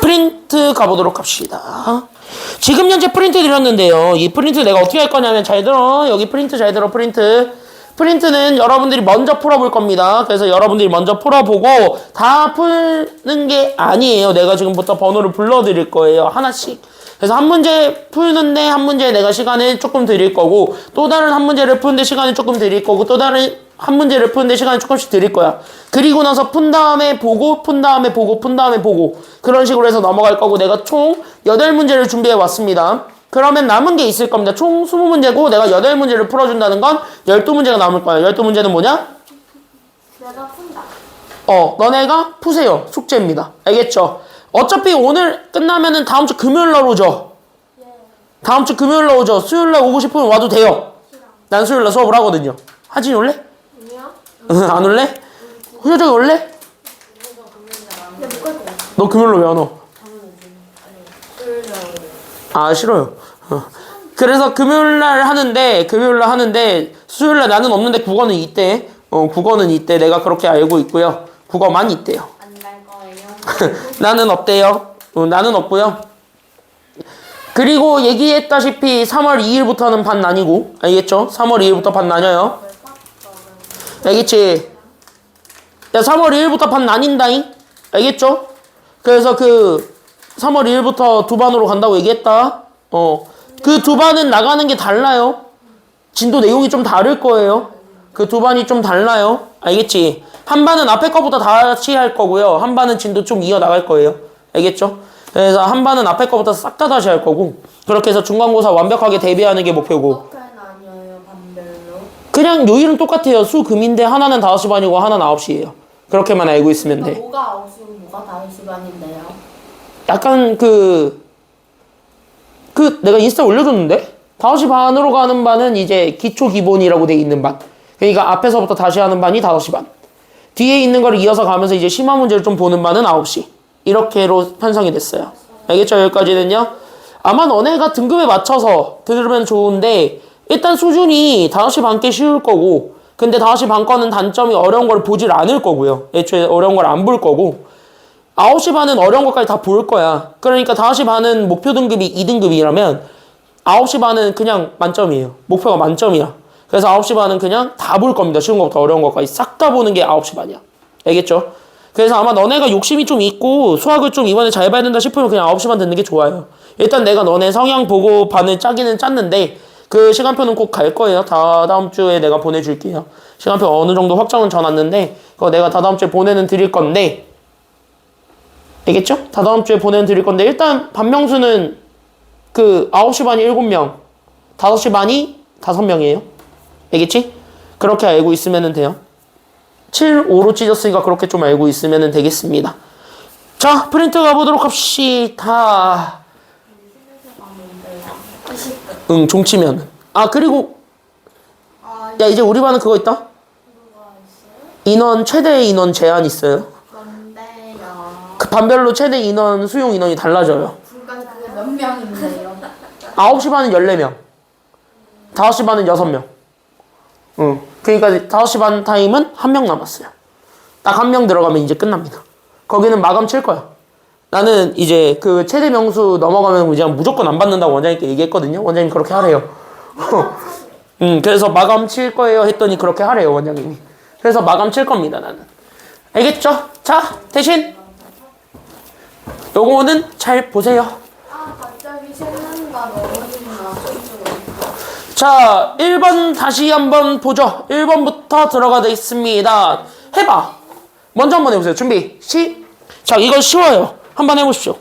프린트 가보도록 합시다. 지금 현재 프린트 드렸는데요. 이 프린트 내가 어떻게 할 거냐면 잘 들어. 여기 프린트 잘 들어. 프린트는 여러분들이 먼저 풀어볼 겁니다. 그래서 여러분들이 먼저 풀어보고 다 푸는 게 아니에요. 내가 지금부터 번호를 불러드릴 거예요. 하나씩. 그래서 한 문제 푸는데 한 문제에 내가 시간을 조금 드릴 거고 또 다른 한 문제를 푸는데 시간을 조금 드릴 거고 또 다른 한 문제를 푸는데 시간을 조금씩 드릴 거야. 그리고 나서 푼 다음에 보고 푼 다음에 보고 푼 다음에 보고 그런 식으로 해서 넘어갈 거고 내가 총 8문제를 준비해 왔습니다. 그러면 남은 게 있을 겁니다. 총 20문제고 내가 8문제를 풀어준다는 건 12문제가 남을 거야. 12문제는 뭐냐? 내가 푼다. 너네가 푸세요. 숙제입니다. 알겠죠? 어차피 오늘 끝나면은 다음 주 금요일 날 오죠? 예. 다음 주 금요일 날 오죠? 수요일 날 오고 싶으면 와도 돼요. 싫어. 난 수요일 날 수업을 하거든요. 하진이 올래? 아니야? 안 올래? 효정이 올래? 근데 못 갈 것 같아. 너 금요일로 왜 안 와? 아 싫어요. 그래서 금요일 날 하는데 수요일 날 나는 없는데 국어는 있대. 국어는 있대. 내가 그렇게 알고 있고요. 국어만 있대요. 안 갈 거예요. 나는 없대요. 나는 없고요. 그리고 얘기했다시피 3월 2일부터는 반 나뉘고 알겠죠? 3월 2일부터 반 나뉘어요. 알겠지? 야 3월 2일부터 반 나뉜다잉? 알겠죠? 그래서 3월 2일부터 두 반으로 간다고 얘기했다. 그 두 반은 나가는 게 달라요. 진도 내용이 좀 다를 거예요. 그 두 반이 좀 달라요. 알겠지? 한 반은 앞에 거부터 다시 할 거고요. 한 반은 진도 좀 이어나갈 거예요. 알겠죠? 그래서 한 반은 앞에 거부터 싹 다 다시 할 거고 그렇게 해서 중간고사 완벽하게 대비하는 게 목표고 어떻게 나뉘어요, 반별로? 그냥 요일은 똑같아요. 수, 금인데 하나는 5시 반이고 하나는 9시예요. 그렇게만 알고 있으면 돼. 뭐가 9시고 뭐가 5시 반인데요? 약간 내가 인스타 올려줬는데? 5시 반으로 가는 반은 이제 기초 기본이라고 돼 있는 반. 그러니까 앞에서부터 다시 하는 반이 5시 반. 뒤에 있는 거를 이어서 가면서 이제 심화 문제를 좀 보는 반은 9시. 이렇게로 편성이 됐어요. 알겠죠? 여기까지는요? 아마 너네가 등급에 맞춰서 들으면 좋은데 일단 수준이 5시 반께 쉬울 거고 근데 5시 반 거는 단점이 어려운 걸 보질 않을 거고요. 애초에 어려운 걸 안 볼 거고 9시 반은 어려운 것까지 다 볼 거야. 그러니까 5시 반은 목표 등급이 2등급이라면 9시 반은 그냥 만점이에요. 목표가 만점이야. 그래서 9시 반은 그냥 다 볼 겁니다. 쉬운 것부터 어려운 것까지 싹 다 보는 게 9시 반이야. 알겠죠? 그래서 아마 너네가 욕심이 좀 있고 수학을 좀 이번에 잘 봐야 된다 싶으면 그냥 9시 반 듣는 게 좋아요. 일단 내가 너네 성향 보고 반을 짜기는 짰는데 그 시간표는 꼭 갈 거예요. 다다음 주에 내가 보내줄게요. 시간표 어느 정도 확정은 져놨는데 그거 내가 다다음 주에 보내는 드릴 건데 알겠죠? 다다음 주에 보내는 드릴 건데 일단 반명수는 9시 반이 7명 5시 반이 5명이에요. 알겠지? 그렇게 알고 있으면 돼요. 7, 5로 찢었으니까 그렇게 좀 알고 있으면 되겠습니다. 자, 프린트 가보도록 합시다. 응, 종치면. 그리고 야 이제 우리 반은 그거 있다? 인원 최대 인원 제한 있어요. 뭔데요? 그 반별로 최대 인원 수용 인원이 달라져요. 중간 그게 몇 명인데요? 9시 반은 14명 5시 반은 6명. 응. 그러니까 5시 반 타임은 1명 남았어요. 딱 1명 들어가면 이제 끝납니다. 거기는 마감 칠 거야. 나는 이제 그 최대 명수 넘어가면 그냥 무조건 안 받는다고 원장님께 얘기했거든요. 원장님 그렇게 하래요. 그래서 마감 칠 거예요 했더니 그렇게 하래요 원장님이. 그래서 마감 칠 겁니다 나는. 알겠죠? 자 대신 요거는 잘 보세요. 갑자기 생각나 너무나 자 1번 다시 한번 보죠. 1번부터 들어가 돼 있습니다. 해봐. 먼저 한번 해보세요. 준비 시작. 이건 쉬워요. 한번 해보십시오.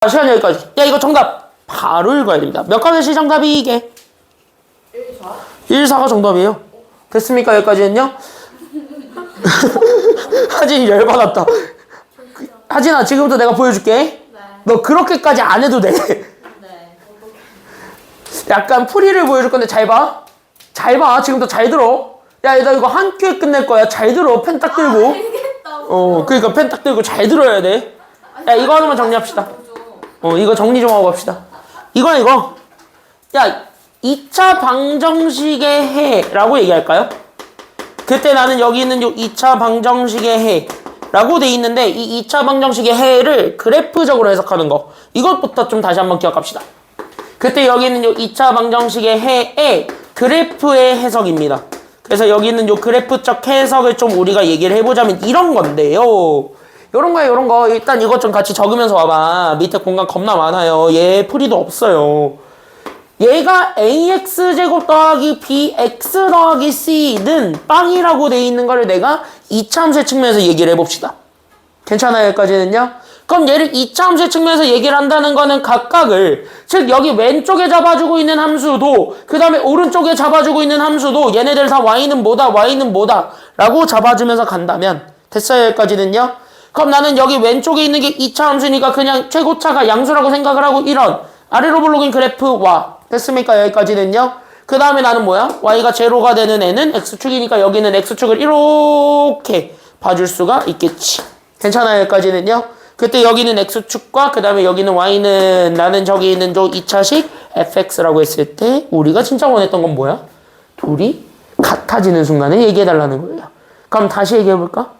시간 여기까지. 야, 이거 정답 바로 읽어야 됩니다. 몇 가지 정답이 이게? 1, 4가 정답이에요. 됐습니까? 여기까지는요? 하진이 열받았다. 하진아, 지금부터 내가 보여줄게. 네. 너 그렇게까지 안 해도 돼. 네. 약간 풀이를 보여줄 건데 잘 봐. 잘 봐. 지금부터 잘 들어. 야, 나 이거 한 큐에 끝낼 거야. 잘 들어. 펜 딱 들고. 알겠다고. 그러니까 펜 딱 들고 잘 들어야 돼. 야, 이거 하나만 정리합시다. 이거 정리 좀 하고 갑시다. 이거. 야, 2차 방정식의 해라고 얘기할까요? 그때 나는 여기 있는 요 2차 방정식의 해라고 돼 있는데 이 2차 방정식의 해를 그래프적으로 해석하는 거. 이것부터 좀 다시 한번 기억합시다. 그때 여기 있는 요 2차 방정식의 해의 그래프의 해석입니다. 그래서 여기 있는 요 그래프적 해석을 좀 우리가 얘기를 해보자면 이런 건데요. 요런 거. 일단 이것 좀 같이 적으면서 와봐. 밑에 공간 겁나 많아요. 얘 풀이도 없어요. 얘가 ax제곱 더하기 bx 더하기 c는 빵이라고 돼 있는 거를 내가 이차함수의 측면에서 얘기를 해봅시다. 괜찮아요? 여기까지는요? 그럼 얘를 이차함수의 측면에서 얘기를 한다는 거는 각각을, 즉 여기 왼쪽에 잡아주고 있는 함수도 그 다음에 오른쪽에 잡아주고 있는 함수도 얘네들 다 y는 뭐다 라고 잡아주면서 간다면 됐어요? 여기까지는요? 그럼 나는 여기 왼쪽에 있는 게 이차함수니까 그냥 최고차가 양수라고 생각을 하고 이런 아래로 블록인 그래프 와. 됐습니까? 여기까지는요. 그 다음에 나는 뭐야? y가 제로가 되는 애는 x축이니까 여기는 x축을 이렇게 봐줄 수가 있겠지. 괜찮아요? 여기까지는요. 그때 여기는 x축과 그 다음에 여기는 y는 나는 저기 있는 저 2차식 fx라고 했을 때 우리가 진짜 원했던 건 뭐야? 둘이 같아지는 순간에 얘기해달라는 거예요. 그럼 다시 얘기해볼까?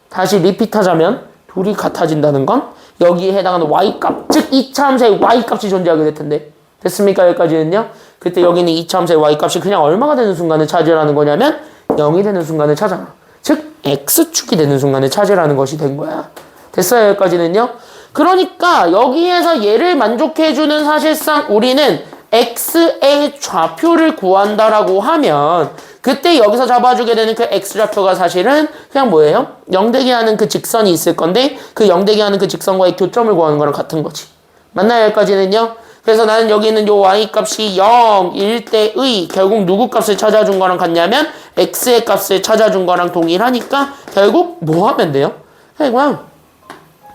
다시 리피트하자면 둘이 같아진다는 건 여기에 해당하는 y값, 즉 2차 함수의 y값이 존재하게 될 텐데 됐습니까? 여기까지는요. 그때 여기는 2차 함수의 y값이 그냥 얼마가 되는 순간을 찾으라는 거냐면 0이 되는 순간을 찾아. 즉 x축이 되는 순간을 찾으라는 것이 된 거야. 됐어요? 여기까지는요. 그러니까 여기에서 얘를 만족해주는 사실상 우리는 x의 좌표를 구한다라고 하면 그때 여기서 잡아주게 되는 그 x좌표가 사실은 그냥 뭐예요? 0되게 하는 그 직선이 있을 건데 그 0되게 하는 그 직선과의 교점을 구하는 거랑 같은 거지. 맞나요? 여기까지는요? 그래서 나는 여기 있는 요 y값이 0일 때의 결국 누구 값을 찾아준 거랑 같냐면 x의 값을 찾아준 거랑 동일하니까 결국 뭐 하면 돼요? 그냥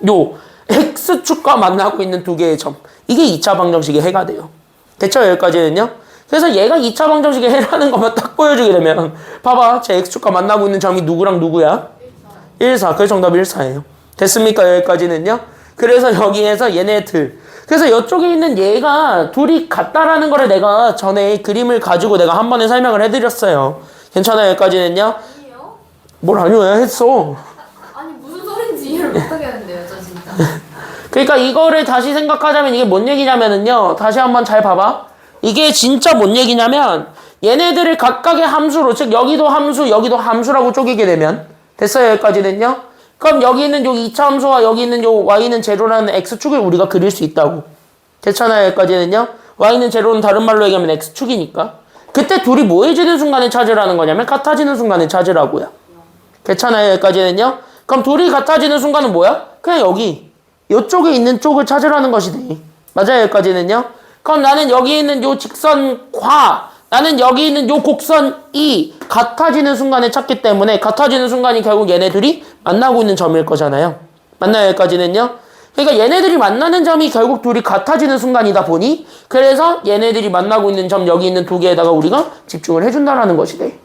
요 x축과 만나고 있는 두 개의 점. 이게 2차 방정식의 해가 돼요. 됐죠? 여기까지는요? 그래서 얘가 2차 방정식의 해라는 것만 딱 보여주게 되면 봐봐. 제 x축과 만나고 있는 점이 누구랑 누구야? 1, 4. 그 정답이 1, 4예요. 됐습니까? 여기까지는요? 그래서 여기에서 얘네들 그래서 이쪽에 있는 얘가 둘이 같다라는 거를 내가 전에 그림을 가지고 내가 한 번에 설명을 해드렸어요. 괜찮아요? 여기까지는요? 아니요. 뭘 아니야 했어. 아니 무슨 소린지 이해를 못하겠는데요, 저 진짜. 그러니까 이거를 다시 생각하자면 이게 뭔 얘기냐면은요. 다시 한번 잘 봐봐. 이게 진짜 뭔 얘기냐면 얘네들을 각각의 함수로 즉 여기도 함수 여기도 함수라고 쪼개게 되면 됐어요? 여기까지는요? 그럼 여기 있는 요 2차 함수와 여기 있는 요 y는 제로라는 x축을 우리가 그릴 수 있다고. 됐잖아요? 여기까지는요? y는 제로는 다른 말로 얘기하면 x축이니까. 그때 둘이 뭐 해지는 순간에 찾으라는 거냐면 같아지는 순간에 찾으라고요. 괜찮아요? 여기까지는요? 그럼 둘이 같아지는 순간은 뭐야? 그냥 여기. 이쪽에 있는 쪽을 찾으라는 것이 돼. 맞아요? 여기까지는요? 그럼 나는 여기 있는 요 직선과 나는 여기 있는 요 곡선이 같아지는 순간에 찾기 때문에 같아지는 순간이 결국 얘네들이 만나고 있는 점일 거잖아요. 맞나요? 여기까지는요? 그러니까 얘네들이 만나는 점이 결국 둘이 같아지는 순간이다 보니 그래서 얘네들이 만나고 있는 점 여기 있는 두 개에다가 우리가 집중을 해준다라는 것이 돼.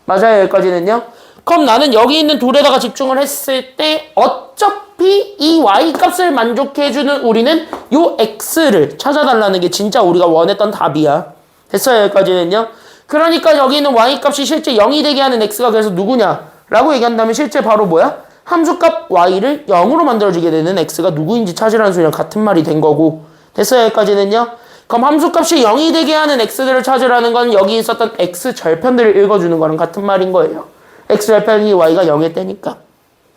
맞아요? 여기까지는요? 그럼 나는 여기 있는 둘에다가 집중을 했을 때 어차피 이 y값을 만족해주는 우리는 요 x를 찾아달라는 게 진짜 우리가 원했던 답이야. 됐어요? 여기까지는요? 그러니까 여기 있는 y값이 실제 0이 되게 하는 x가 그래서 누구냐? 라고 얘기한다면 실제 바로 뭐야? 함수값 y를 0으로 만들어주게 되는 x가 누구인지 찾으라는 소리랑 같은 말이 된 거고. 됐어요? 여기까지는요? 그럼 함수값이 0이 되게 하는 x들을 찾으라는 건 여기 있었던 x 절편들을 읽어주는 거랑 같은 말인 거예요. x 절편이 y가 0일 때니까.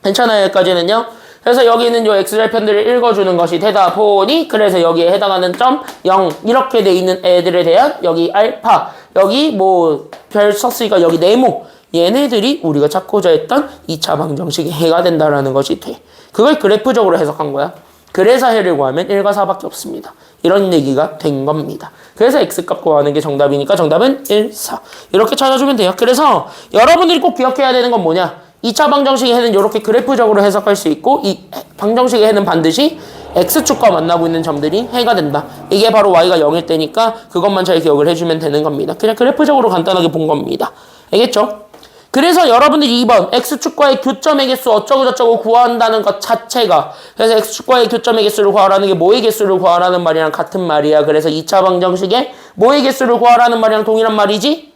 괜찮아요? 여기까지는요? 그래서 여기 있는 요 x절편들을 읽어주는 것이 되다 보니 그래서 여기에 해당하는 점 0 이렇게 돼 있는 애들에 대한 여기 알파 여기 뭐 별 썼으니까 여기 네모 얘네들이 우리가 찾고자 했던 2차 방정식의 해가 된다라는 것이 돼. 그걸 그래프적으로 해석한 거야. 그래서 해를 구하면 1과 4밖에 없습니다. 이런 얘기가 된 겁니다. 그래서 x값 구하는 게 정답이니까 정답은 1, 4. 이렇게 찾아주면 돼요. 그래서 여러분들이 꼭 기억해야 되는 건 뭐냐? 2차 방정식의 해는 이렇게 그래프적으로 해석할 수 있고 이 방정식의 해는 반드시 x축과 만나고 있는 점들이 해가 된다. 이게 바로 y가 0일 때니까 그것만 잘 기억을 해주면 되는 겁니다. 그냥 그래프적으로 간단하게 본 겁니다. 알겠죠? 그래서 여러분들이 2번 x축과의 교점의 개수 어쩌고저쩌고 구한다는 것 자체가 그래서 x축과의 교점의 개수를 구하라는 게 뭐의 개수를 구하라는 말이랑 같은 말이야. 그래서 2차 방정식에 뭐의 개수를 구하라는 말이랑 동일한 말이지?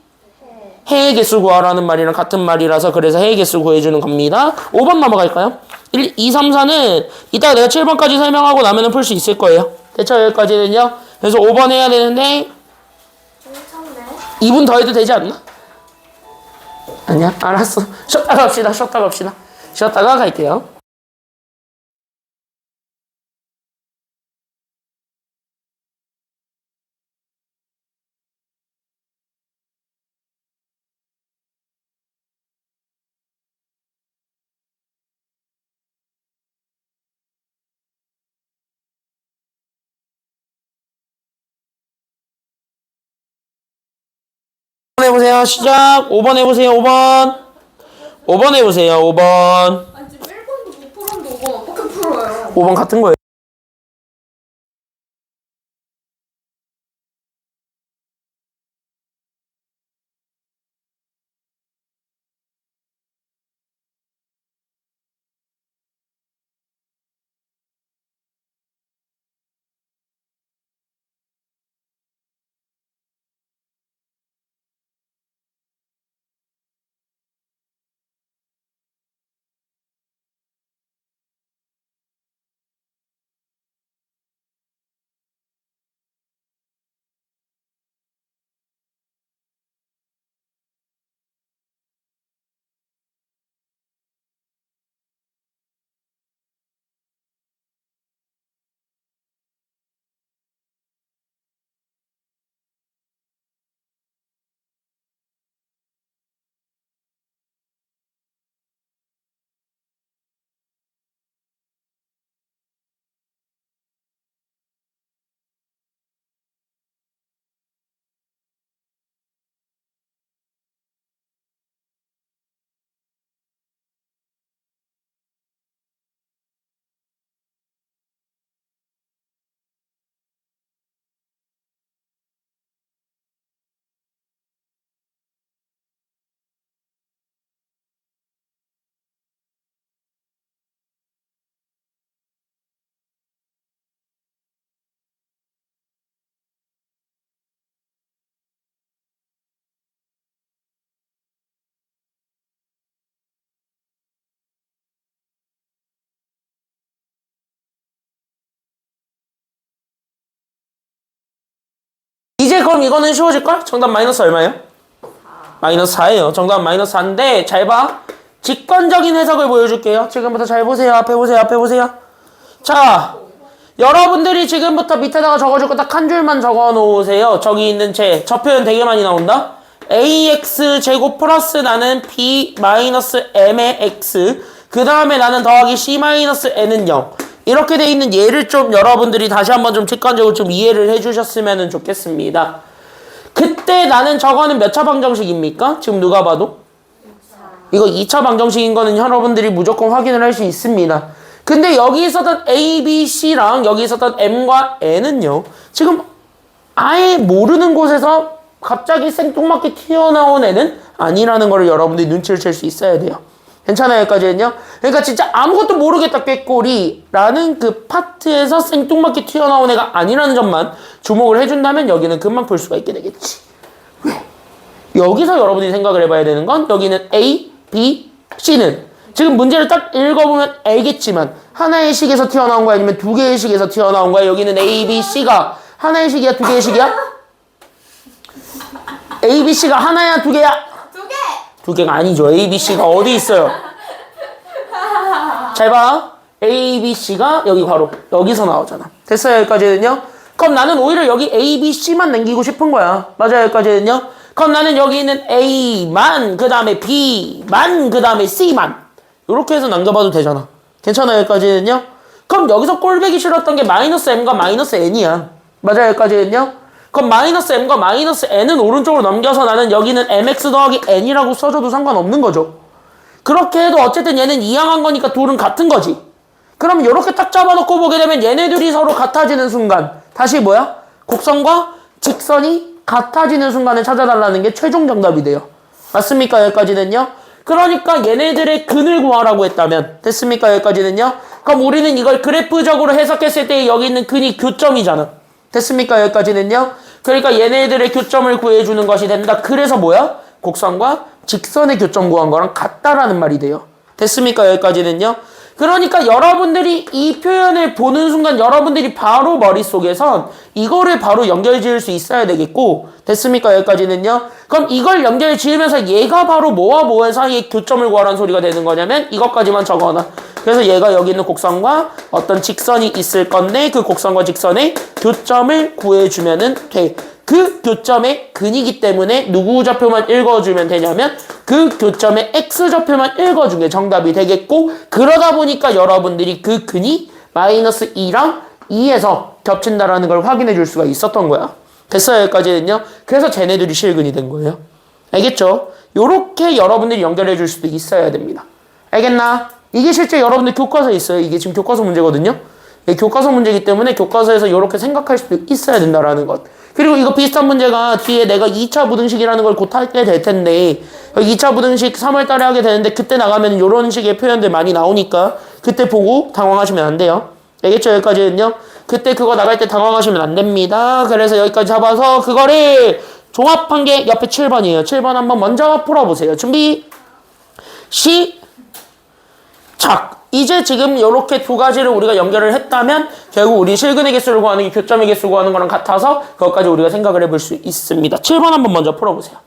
해의 개수 구하라는 말이랑 같은 말이라서 그래서 해의 개수 구해주는 겁니다. 5번 넘어갈까요? 1, 2, 3, 4는 이따가 내가 7번까지 설명하고 나면은 풀 수 있을 거예요. 대처 여기까지는요. 그래서 5번 해야 되는데 2분 더 해도 되지 않나? 아니야? 알았어. 쉬었다가 갑시다. 쉬었다가 갈게요. 해보세요. 시작. 5번 해보세요. 5번 해보세요. 5번. 아니 지금 1번도 못 풀었는데 5번 어떻게 풀어요? 5번 같은 거예요. 이제 그럼 이거는 쉬워질걸? 정답 마이너스 얼마예요? 마이너스 4예요. 정답 마이너스 4인데 잘 봐. 직관적인 해석을 보여줄게요. 지금부터 잘 보세요. 앞에 보세요. 자, 여러분들이 지금부터 밑에다가 적어줄 거 딱 한 줄만 적어 놓으세요. 저기 있는 저 표현 되게 많이 나온다. ax 제곱 플러스 나는 b 마이너스 m의 x 그 다음에 나는 더하기 c 마이너스 n은 0 이렇게 돼 있는 예를 좀 여러분들이 다시 한번 좀 직관적으로 좀 이해를 해주셨으면 좋겠습니다. 그때 나는 저거는 몇 차 방정식입니까? 지금 누가 봐도? 이거 2차 방정식인 거는 여러분들이 무조건 확인을 할 수 있습니다. 근데 여기 있었던 A, B, C랑 여기 있었던 M과 N은요. 지금 아예 모르는 곳에서 갑자기 생뚱맞게 튀어나온 애는 아니라는 걸 여러분들이 눈치를 챌 수 있어야 돼요. 괜찮아요? 여기까지는요? 그러니까 진짜 아무것도 모르겠다 꾀꼬리라는 그 파트에서 생뚱맞게 튀어나온 애가 아니라는 점만 주목을 해준다면 여기는 금방 풀 수가 있게 되겠지. 왜? 여기서 여러분들이 생각을 해봐야 되는 건 여기는 A, B, C는 지금 문제를 딱 읽어보면 알겠지만 하나의 식에서 튀어나온 거야? 아니면 두 개의 식에서 튀어나온 거야? 여기는 A, B, C가 하나의 식이야? 두 개의 식이야? A, B, C가 하나야? 두 개야? 두 개가 아니죠. A, B, C가 어디 있어요? 잘 봐. A, B, C가 여기 바로 여기서 나오잖아. 됐어요? 여기까지는요? 그럼 나는 오히려 여기 A, B, C만 남기고 싶은 거야. 맞아요? 여기까지는요? 그럼 나는 여기 있는 A만 그 다음에 B만 그 다음에 C만 이렇게 해서 남겨봐도 되잖아. 괜찮아요? 여기까지는요? 그럼 여기서 꼴보기 싫었던 게 마이너스 m과 마이너스 n이야. 맞아요, 여기까지는요? 그럼 마이너스 m과 마이너스 n은 오른쪽으로 넘겨서 나는 여기는 mx 더하기 n이라고 써줘도 상관없는 거죠. 그렇게 해도 어쨌든 얘는 이항한 거니까 둘은 같은 거지. 그럼 이렇게 딱 잡아놓고 보게 되면 얘네들이 서로 같아지는 순간 다시 뭐야? 곡선과 직선이 같아지는 순간을 찾아달라는 게 최종 정답이 돼요. 맞습니까? 여기까지는요? 그러니까 얘네들의 근을 구하라고 했다면 됐습니까? 여기까지는요? 그럼 우리는 이걸 그래프적으로 해석했을 때 여기 있는 근이 교점이잖아. 됐습니까? 여기까지는요? 그러니까 얘네들의 교점을 구해주는 것이 된다. 그래서 뭐야? 곡선과 직선의 교점 구한 거랑 같다라는 말이 돼요. 됐습니까? 여기까지는요? 그러니까 여러분들이 이 표현을 보는 순간 여러분들이 바로 머릿속에선 이거를 바로 연결 지을 수 있어야 되겠고 됐습니까? 여기까지는요? 그럼 이걸 연결 지으면서 얘가 바로 뭐와 뭐의 사이에 교점을 구하라는 소리가 되는 거냐면 이것까지만 적어놔. 그래서 얘가 여기 있는 곡선과 어떤 직선이 있을 건데 그 곡선과 직선의 교점을 구해주면은 돼. 그 교점의 근이기 때문에 누구 좌표만 읽어주면 되냐면 그 교점의 x좌표만 읽어준 게 정답이 되겠고 그러다 보니까 여러분들이 그 근이 마이너스 2랑 2에서 겹친다라는 걸 확인해 줄 수가 있었던 거야. 됐어요? 여기까지는요. 그래서 쟤네들이 실근이 된 거예요. 알겠죠? 요렇게 여러분들이 연결해 줄 수도 있어야 됩니다. 알겠나? 이게 실제 여러분들 교과서에 있어요. 이게 지금 교과서 문제거든요. 교과서 문제이기 때문에 교과서에서 이렇게 생각할 수도 있어야 된다라는 것. 그리고 이거 비슷한 문제가 뒤에 내가 2차 부등식이라는 걸 곧 하게 될 텐데 2차 부등식 3월 달에 하게 되는데 그때 나가면 이런 식의 표현들 많이 나오니까 그때 보고 당황하시면 안 돼요. 알겠죠? 여기까지는요. 그때 그거 나갈 때 당황하시면 안 됩니다. 그래서 여기까지 잡아서 그거를 종합한 게 옆에 7번이에요. 7번 한번 먼저 풀어보세요. 준비 시작! 이제 지금 이렇게 두 가지를 우리가 연결을 했다면 결국 우리 실근의 개수를 구하는 게 교점의 개수 구하는 거랑 같아서 그것까지 우리가 생각을 해볼 수 있습니다. 7번 한번 먼저 풀어보세요.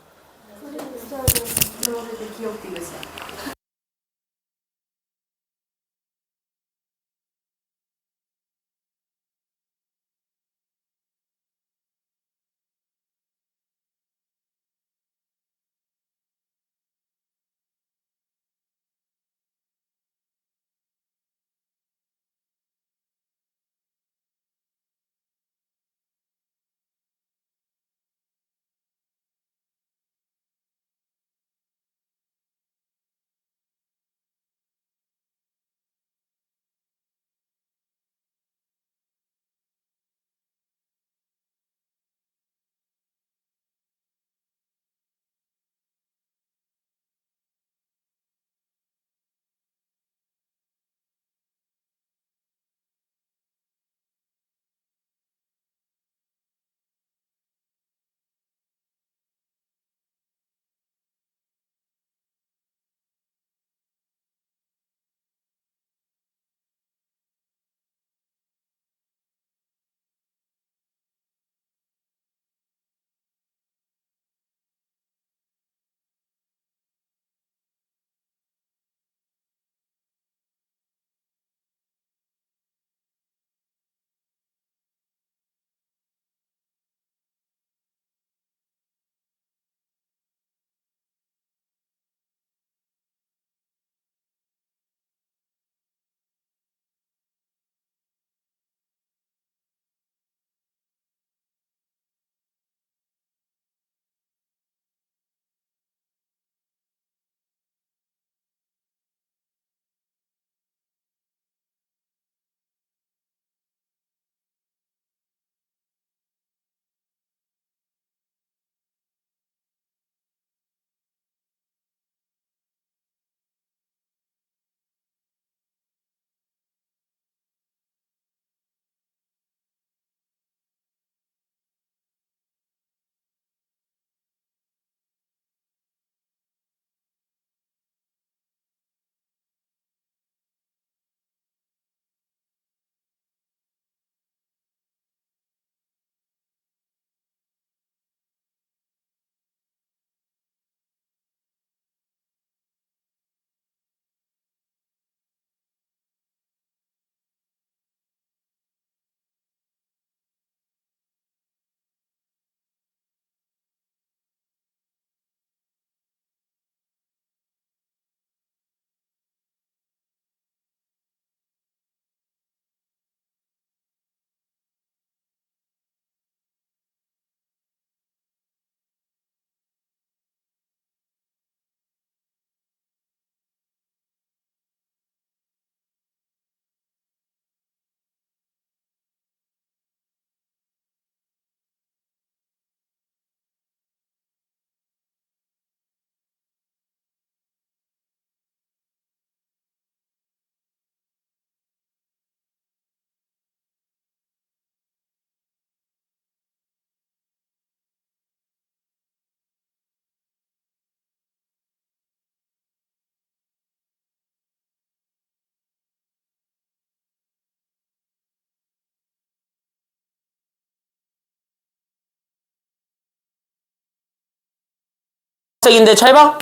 학생인데 잘 봐.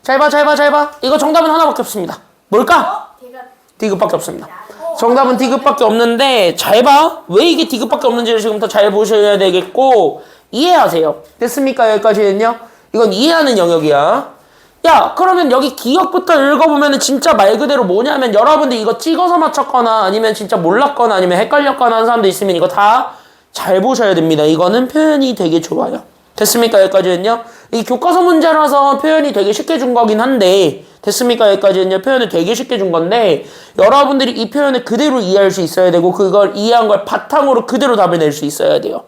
잘 봐, 잘 봐, 잘 봐. 이거 정답은 하나밖에 없습니다. 뭘까? 디귿밖에 없습니다. 정답은 디귿밖에 없는데 잘 봐. 왜 이게 디귿밖에 없는지를 지금부터 잘 보셔야 되겠고 이해하세요. 됐습니까? 여기까지는요. 이건 이해하는 영역이야. 야, 그러면 여기 기억부터 읽어보면 진짜 말 그대로 뭐냐면 여러분들 이거 찍어서 맞췄거나 아니면 진짜 몰랐거나 아니면 헷갈렸거나 하는 사람도 있으면 이거 다 잘 보셔야 됩니다. 이거는 표현이 되게 좋아요. 됐습니까? 여기까지는요. 이 교과서 문제라서 표현이 되게 쉽게 준 거긴 한데 됐습니까? 여기까지는요. 표현을 되게 쉽게 준 건데 여러분들이 이 표현을 그대로 이해할 수 있어야 되고 그걸 이해한 걸 바탕으로 그대로 답을 낼 수 있어야 돼요.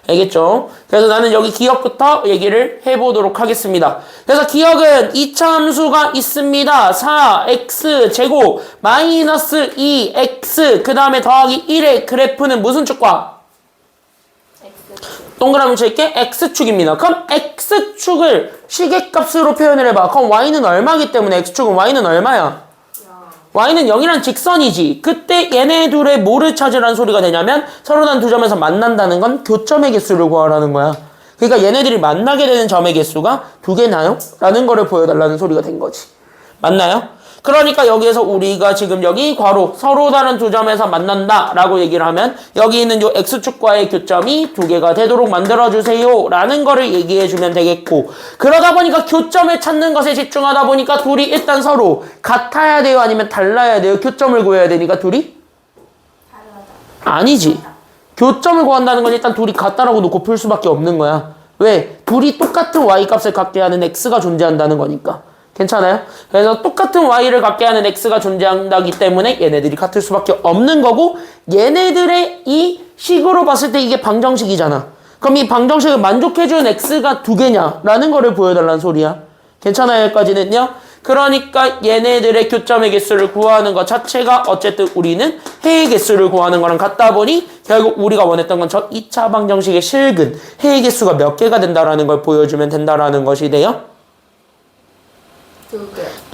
알겠죠? 그래서 나는 여기 기억부터 얘기를 해보도록 하겠습니다. 그래서 기억은 이차 함수가 있습니다. 4x 제곱 마이너스 2x 그 다음에 더하기 1의 그래프는 무슨 축과? 동그라미 칠게 x축입니다. 그럼 x축을 시계값으로 표현을 해봐. 그럼 y는 얼마기 때문에 x축은 y는 얼마야? y는 0이란 직선이지. 그때 얘네 둘의 뭐를 찾으라는 소리가 되냐면 서로 다른 두 점에서 만난다는 건 교점의 개수를 구하라는 거야. 그러니까 얘네들이 만나게 되는 점의 개수가 2개나요? 라는 거를 보여달라는 소리가 된 거지. 맞나요? 그러니까 여기에서 우리가 지금 여기 괄호 서로 다른 두 점에서 만난다 라고 얘기를 하면 여기 있는 요 x축과의 교점이 2개가 되도록 만들어주세요 라는 거를 얘기해주면 되겠고 그러다 보니까 교점을 찾는 것에 집중하다 보니까 둘이 일단 서로 같아야 돼요? 아니면 달라야 돼요? 교점을 구해야 되니까 둘이? 아니지. 교점을 구한다는 건 일단 둘이 같다라고 놓고 풀 수밖에 없는 거야. 왜? 둘이 똑같은 y값을 갖게 하는 x가 존재한다는 거니까. 괜찮아요? 그래서 똑같은 y를 갖게 하는 x가 존재한다기 때문에 얘네들이 같을 수밖에 없는 거고 얘네들의 이 식으로 봤을 때 이게 방정식이잖아. 그럼 이 방정식을 만족해주는 x가 2개냐라는 거를 보여달라는 소리야. 괜찮아요? 여기까지는요? 그러니까 얘네들의 교점의 개수를 구하는 것 자체가 어쨌든 우리는 해의 개수를 구하는 거랑 같다 보니 결국 우리가 원했던 건 저 2차 방정식의 실근 해의 개수가 몇 개가 된다라는 걸 보여주면 된다라는 것이 돼요.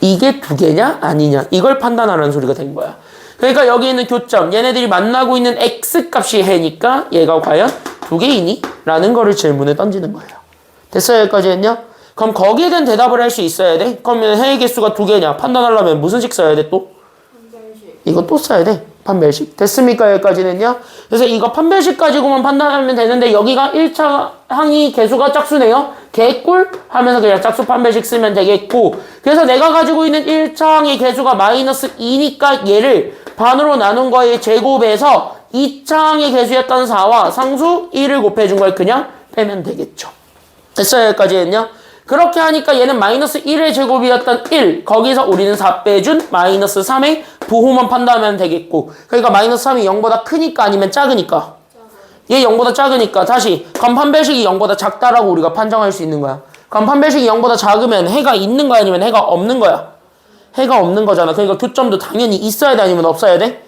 이게 2개냐 아니냐 이걸 판단하라는 소리가 된 거야. 그러니까 여기 있는 교점 얘네들이 만나고 있는 x값이 해니까 얘가 과연 2개이니? 라는 거를 질문에 던지는 거예요. 됐어요? 여기까지는요? 그럼 거기에 대한 대답을 할 수 있어야 돼. 그러면 해의 개수가 2개냐 판단하려면 무슨 식 써야 돼 또? 판별식. 이거 또 써야 돼. 판별식. 됐습니까? 여기까지는요? 그래서 이거 판별식 가지고만 판단하면 되는데 여기가 1차 항이 개수가 짝수네요. 개꿀 하면서 그냥 짝수 판별식 쓰면 되겠고 그래서 내가 가지고 있는 1차 항의 개수가 마이너스 2니까 얘를 반으로 나눈 거의 제곱에서 2차 항의 개수였던 4와 상수 1을 곱해준 걸 그냥 빼면 되겠죠. 됐어요? 여기까지는요? 그렇게 하니까 얘는 마이너스 1의 제곱이었던 1 거기서 우리는 4 빼준 마이너스 3의 부호만 판단하면 되겠고 그러니까 마이너스 3이 0보다 크니까 아니면 작으니까 얘 0보다 작으니까 다시 그럼 판별식이 0보다 작다라고 우리가 판정할 수 있는 거야. 그럼 판별식이 0보다 작으면 해가 있는 거야 아니면 해가 없는 거야? 해가 없는 거잖아. 그러니까 교점도 당연히 있어야 돼 아니면 없어야 돼?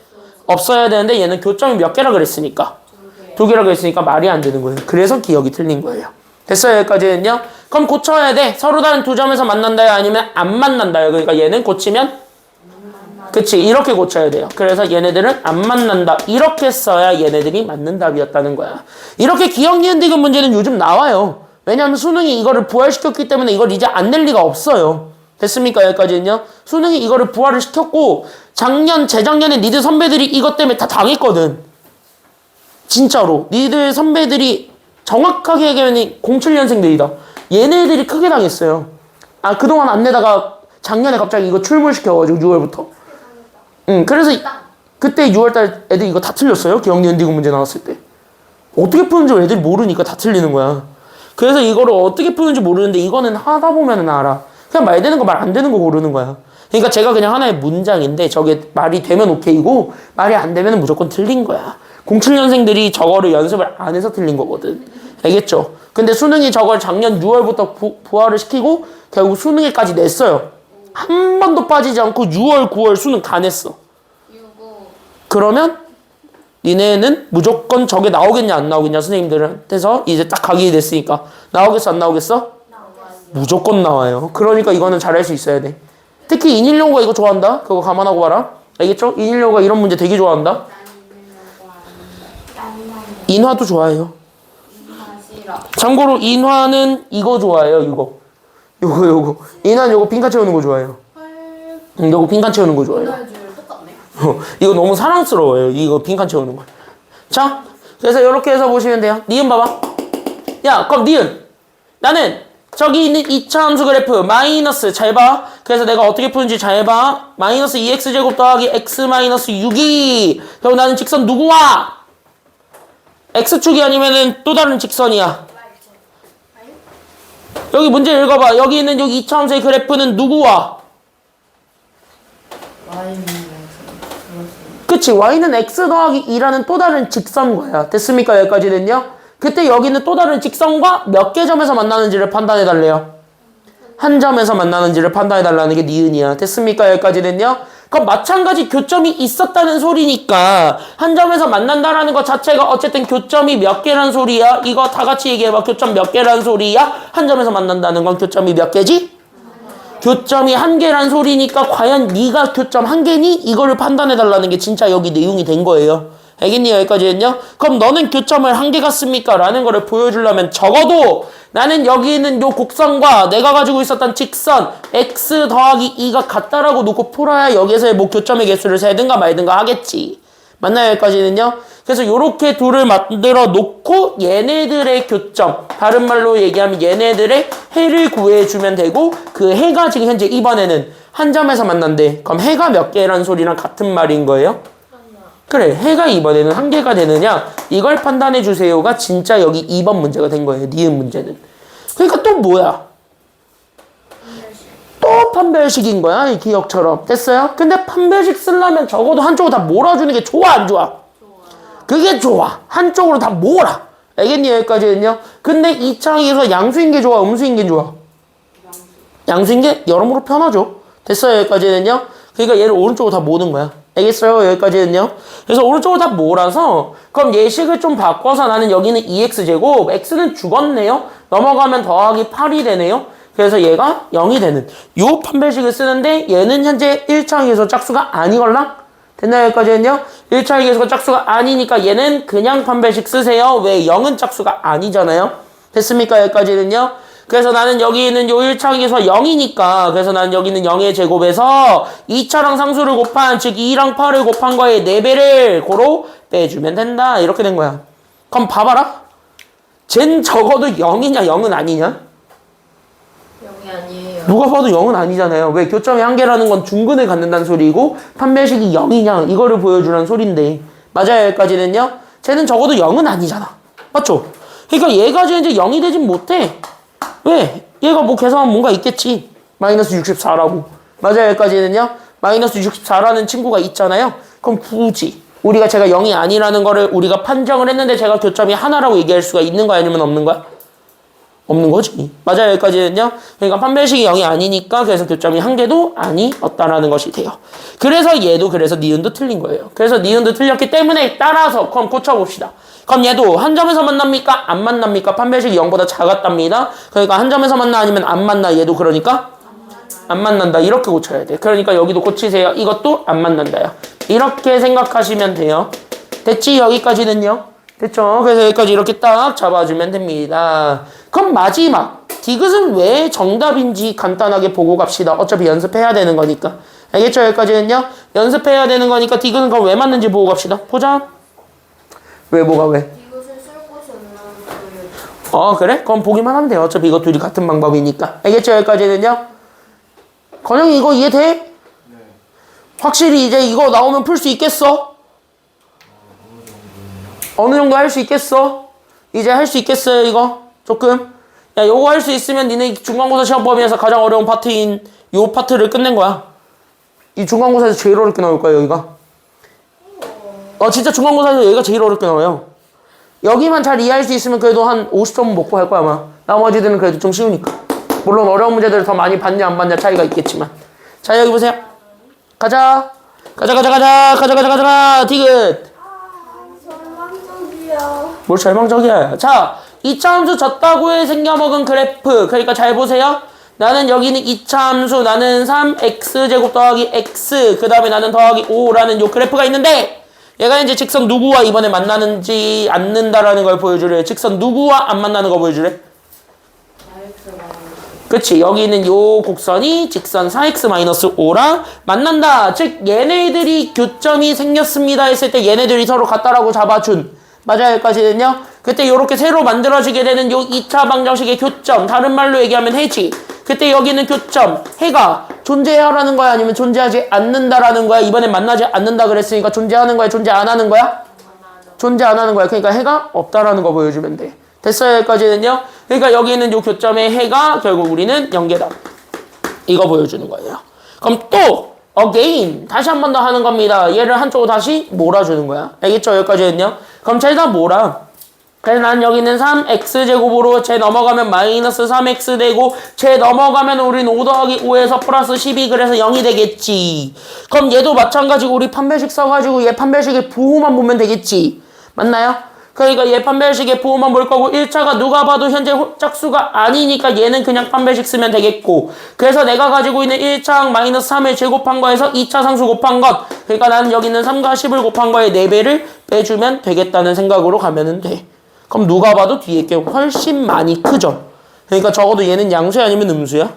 없어야 되는데 얘는 교점이 몇 개라 그랬으니까 2개라 그랬으니까 말이 안 되는 거예요. 그래서 기억이 틀린 거예요. 됐어요? 여기까지는요? 그럼 고쳐야 돼. 서로 다른 두 점에서 만난다요? 아니면 안 만난다요? 그러니까 얘는 고치면? 그치. 이렇게 고쳐야 돼요. 그래서 얘네들은 안 만난다. 이렇게 써야 얘네들이 맞는 답이었다는 거야. 이렇게 기억, 니은, 디귿 문제는 요즘 나와요. 왜냐하면 수능이 이거를 부활시켰기 때문에 이걸 이제 안 낼 리가 없어요. 됐습니까? 여기까지는요? 수능이 이거를 부활을 시켰고 작년, 재작년에 니들 선배들이 이것 때문에 다 당했거든. 진짜로. 니들 선배들이 정확하게 얘기하면 07년생들이다. 얘네들이 크게 당했어요. 아, 그동안 안 내다가 작년에 갑자기 이거 출몰시켜가지고 6월부터. 그래서 그때 6월달 애들이 이거 다 틀렸어요. 기억, 니은, 디귿 문제 나왔을 때. 어떻게 푸는지 애들이 모르니까 다 틀리는 거야. 그래서 이거를 어떻게 푸는지 모르는데 이거는 하다 보면은 알아. 그냥 말 되는 거 말 안 되는 거 고르는 거야. 그러니까 제가 그냥 하나의 문장인데 저게 말이 되면 오케이고 말이 안 되면 무조건 틀린 거야. 07년생들이 저거를 연습을 안 해서 틀린 거거든. 알겠죠? 근데 수능이 저걸 작년 6월부터 부활을 시키고 결국 수능에까지 냈어요. 한 번도 빠지지 않고 6월, 9월 수능 다 냈어. 그러면 니네는 무조건 저게 나오겠냐 안 나오겠냐 선생님들한테서 이제 딱 각인이 됐으니까 나오겠어 안 나오겠어? 무조건 나와요. 그러니까 이거는 잘할 수 있어야 돼. 특히 인일용어가 이거 좋아한다. 그거 감안하고 봐라. 알겠죠? 인일용어가 이런 문제 되게 좋아한다. 인화도 좋아해요. 참고로 인화는 이거 좋아해요. 이거 요거. 이난 요거 빈칸 채우는 거 좋아해요. 요거 빈칸 채우는 거 좋아해요. 줄 똑같네. 이거 너무 사랑스러워요. 이거 빈칸 채우는 거. 자, 그래서 이렇게 해서 보시면 돼요. 니은 봐봐. 야, 그럼 니은. 나는 저기 있는 2차 함수 그래프 마이너스 잘 봐. 그래서 내가 어떻게 푸는지 잘 봐. 마이너스 2x제곱 더하기 x 마이너스 6이. 그럼 나는 직선 누구와? x축이 아니면은 또 다른 직선이야. 여기 문제 읽어봐. 여기 있는 여기 2차 함수의 그래프는 누구와? 그치, y는 x 더하기 2라는 또 다른 직선과야. 됐습니까? 여기까지는요? 그때 여기는 또 다른 직선과 몇 개 점에서 만나는지를 판단해달래요. 한 점에서 만나는지를 판단해달라는 게 니은이야. 됐습니까? 여기까지는요? 그럼 마찬가지 교점이 있었다는 소리니까 한 점에서 만난다라는 것 자체가 어쨌든 교점이 몇 개란 소리야? 이거 다 같이 얘기해봐. 교점 몇 개란 소리야? 한 점에서 만난다는 건 교점이 몇 개지? 교점이 한 개란 소리니까 과연 네가 교점 한 개니? 이거를 판단해달라는 게 진짜 여기 내용이 된 거예요. 알겠니? 여기까지는요? 그럼 너는 교점을 한 개 같습니까? 라는 거를 보여주려면 적어도 나는 여기 있는 요 곡선과 내가 가지고 있었던 직선 x 더하기 2가 같다라고 놓고 풀어야 여기에서의 뭐 교점의 개수를 세든가 말든가 하겠지. 맞나요? 여기까지는요? 그래서 요렇게 둘을 만들어 놓고 얘네들의 교점, 다른 말로 얘기하면 얘네들의 해를 구해주면 되고 그 해가 지금 현재 이번에는 한 점에서 만난대. 그럼 해가 몇 개라는 소리랑 같은 말인 거예요? 그래, 해가 이번에는 한 개가 되느냐? 이걸 판단해 주세요가 진짜 여기 2번 문제가 된 거예요. 니은 문제는. 그러니까 또 뭐야? 또 판별식인 거야, 이 기억처럼. 됐어요? 근데 판별식 쓰려면 적어도 한쪽으로 다 몰아주는 게 좋아, 안 좋아? 그게 좋아. 한쪽으로 다 몰아. 알겠니? 여기까지는요? 근데 이 창에서 양수인 게 좋아, 음수인 게 좋아? 양수인 게 여러모로 편하죠. 됐어요? 여기까지는요? 그러니까 얘를 오른쪽으로 다 모는 거야. 알겠어요? 여기까지는요? 그래서 오른쪽으로 다 몰아서 그럼 예식을 좀 바꿔서 나는 여기는 2x제곱 x는 죽었네요? 넘어가면 더하기 8이 되네요? 그래서 얘가 0이 되는 요 판별식을 쓰는데 얘는 현재 1차항에서 짝수가 아니걸랑? 됐나요? 여기까지는요? 1차항에서 짝수가 아니니까 얘는 그냥 판별식 쓰세요. 왜? 0은 짝수가 아니잖아요? 됐습니까? 여기까지는요? 그래서 나는 여기 있는 요 1차항에서 0이니까 그래서 나는 여기 있는 0의 제곱에서 2차랑 상수를 곱한 즉 2랑 8을 곱한 거에 4배를 고로 빼주면 된다. 이렇게 된 거야. 그럼 봐봐라. 쟨 적어도 0이냐 0은 아니냐? 0이 아니에요. 누가 봐도 0은 아니잖아요. 왜? 교점이 한 개라는 건 중근을 갖는다는 소리고 판별식이 0이냐 이거를 보여주라는 소리인데 맞아요. 여기까지는요? 쟤는 적어도 0은 아니잖아. 맞죠? 그러니까 얘가 이제 0이 되진 못해. 왜? 얘가 뭐 계산하면 뭔가 있겠지. 마이너스 64라고. 맞아요. 여기까지는요? 마이너스 64라는 친구가 있잖아요. 그럼 굳이 우리가 제가 0이 아니라는 거를 우리가 판정을 했는데 제가 교점이 하나라고 얘기할 수가 있는 거야? 아니면 없는 거야? 없는 거지. 맞아요. 여기까지는요? 그러니까 판별식이 0이 아니니까 그래서 교점이 한 개도 아니었다라는 것이 돼요. 그래서 얘도 그래서 니은도 틀린 거예요. 그래서 니은도 틀렸기 때문에 따라서 그럼 고쳐봅시다. 그럼 얘도 한 점에서 만납니까? 안 만납니까? 판별식이 0보다 작았답니다. 그러니까 한 점에서 만나 아니면 안 만나. 얘도 그러니까 안 만난다. 이렇게 고쳐야 돼. 그러니까 여기도 고치세요. 이것도 안 만난다요. 이렇게 생각하시면 돼요. 됐지? 여기까지는요? 됐죠? 그래서 여기까지 이렇게 딱 잡아주면 됩니다. 그럼 마지막 디귿은 왜 정답인지 간단하게 보고 갑시다. 어차피 연습해야 되는 거니까. 알겠죠? 여기까지는요? 연습해야 되는 거니까 디귿은 그럼 왜 맞는지 보고 갑시다. 보자. 왜 뭐가 왜? 이것을 쓸 곳이 없나? 그래? 그럼 보기만 하면 돼요. 어차피 이거 둘이 같은 방법이니까. 알겠죠? 여기까지는요? 건영이 이거 이해돼? 네. 확실히 이제 이거 나오면 풀 수 있겠어? 어느 정도 할 수 있겠어? 이제 할 수 있겠어요 이거? 조금? 야 요거 할 수 있으면 니네 중간고사 시험 범위에서 가장 어려운 파트인 요 파트를 끝낸 거야. 이 중간고사에서 제일 어렵게 나올 거야 여기가. 진짜 중간고사에서 여기가 제일 어렵게 나와요. 여기만 잘 이해할 수 있으면 그래도 한 50점 먹고 할 거야 아마. 나머지들은 그래도 좀 쉬우니까. 물론 어려운 문제들을 더 많이 받냐 안 받냐 차이가 있겠지만. 자 여기 보세요. 가자 디귿. 절망적이야. 뭘 절망적이야. 자 2차 함수 졌다고에 생겨먹은 그래프. 그러니까 잘 보세요. 나는 여기는 2차 함수 나는 3x제곱 더하기 x 그 다음에 나는 더하기 5라는 요 그래프가 있는데 얘가 이제 직선 누구와 이번에 만나는지 않는다라는 걸 보여주래. 직선 누구와 안 만나는 거 보여주래. 그치? 여기 있는 요 곡선이 직선 4x-5랑 만난다. 즉 얘네들이 교점이 생겼습니다 했을 때 얘네들이 서로 같다라고 잡아준. 맞아요. 여기까지는요. 그때 요렇게 새로 만들어지게 되는 요 2차 방정식의 교점, 다른 말로 얘기하면 해지. 그때 여기는 교점, 해가 존재하라는 거야 아니면 존재하지 않는다라는 거야? 이번엔 만나지 않는다 그랬으니까 존재하는 거야 존재 안 하는 거야? 존재 안 하는 거야. 그러니까 해가 없다라는 거 보여주면 돼. 됐어요. 여기까지는요. 그러니까 여기 있는 요 교점의 해가 결국 우리는 연계다. 이거 보여주는 거예요. 그럼 또 again 다시 한 번 더 하는 겁니다. 얘를 한쪽으로 다시 몰아주는 거야. 알겠죠? 여기까지는요. 그럼 쟤다 몰아. 그래서 난 여기 있는 3x제곱으로 쟤 넘어가면 마이너스 3x 되고 쟤 넘어가면 우린 5 더하기 5에서 플러스 12 그래서 0이 되겠지. 그럼 얘도 마찬가지고 우리 판별식 써가지고 얘 판별식의 부호만 보면 되겠지. 맞나요? 그러니까 얘 판별식의 부호만 볼 거고 1차가 누가 봐도 현재 짝수가 아니니까 얘는 그냥 판별식 쓰면 되겠고 그래서 내가 가지고 있는 1차항 마이너스 3을 제곱한 거에서 2차 상수 곱한 것 그러니까 나는 여기 있는 3과 10을 곱한 거에 4배를 빼주면 되겠다는 생각으로 가면은 돼. 그럼 누가 봐도 뒤에 게 훨씬 많이 크죠. 그러니까 적어도 얘는 양수야 아니면 음수야?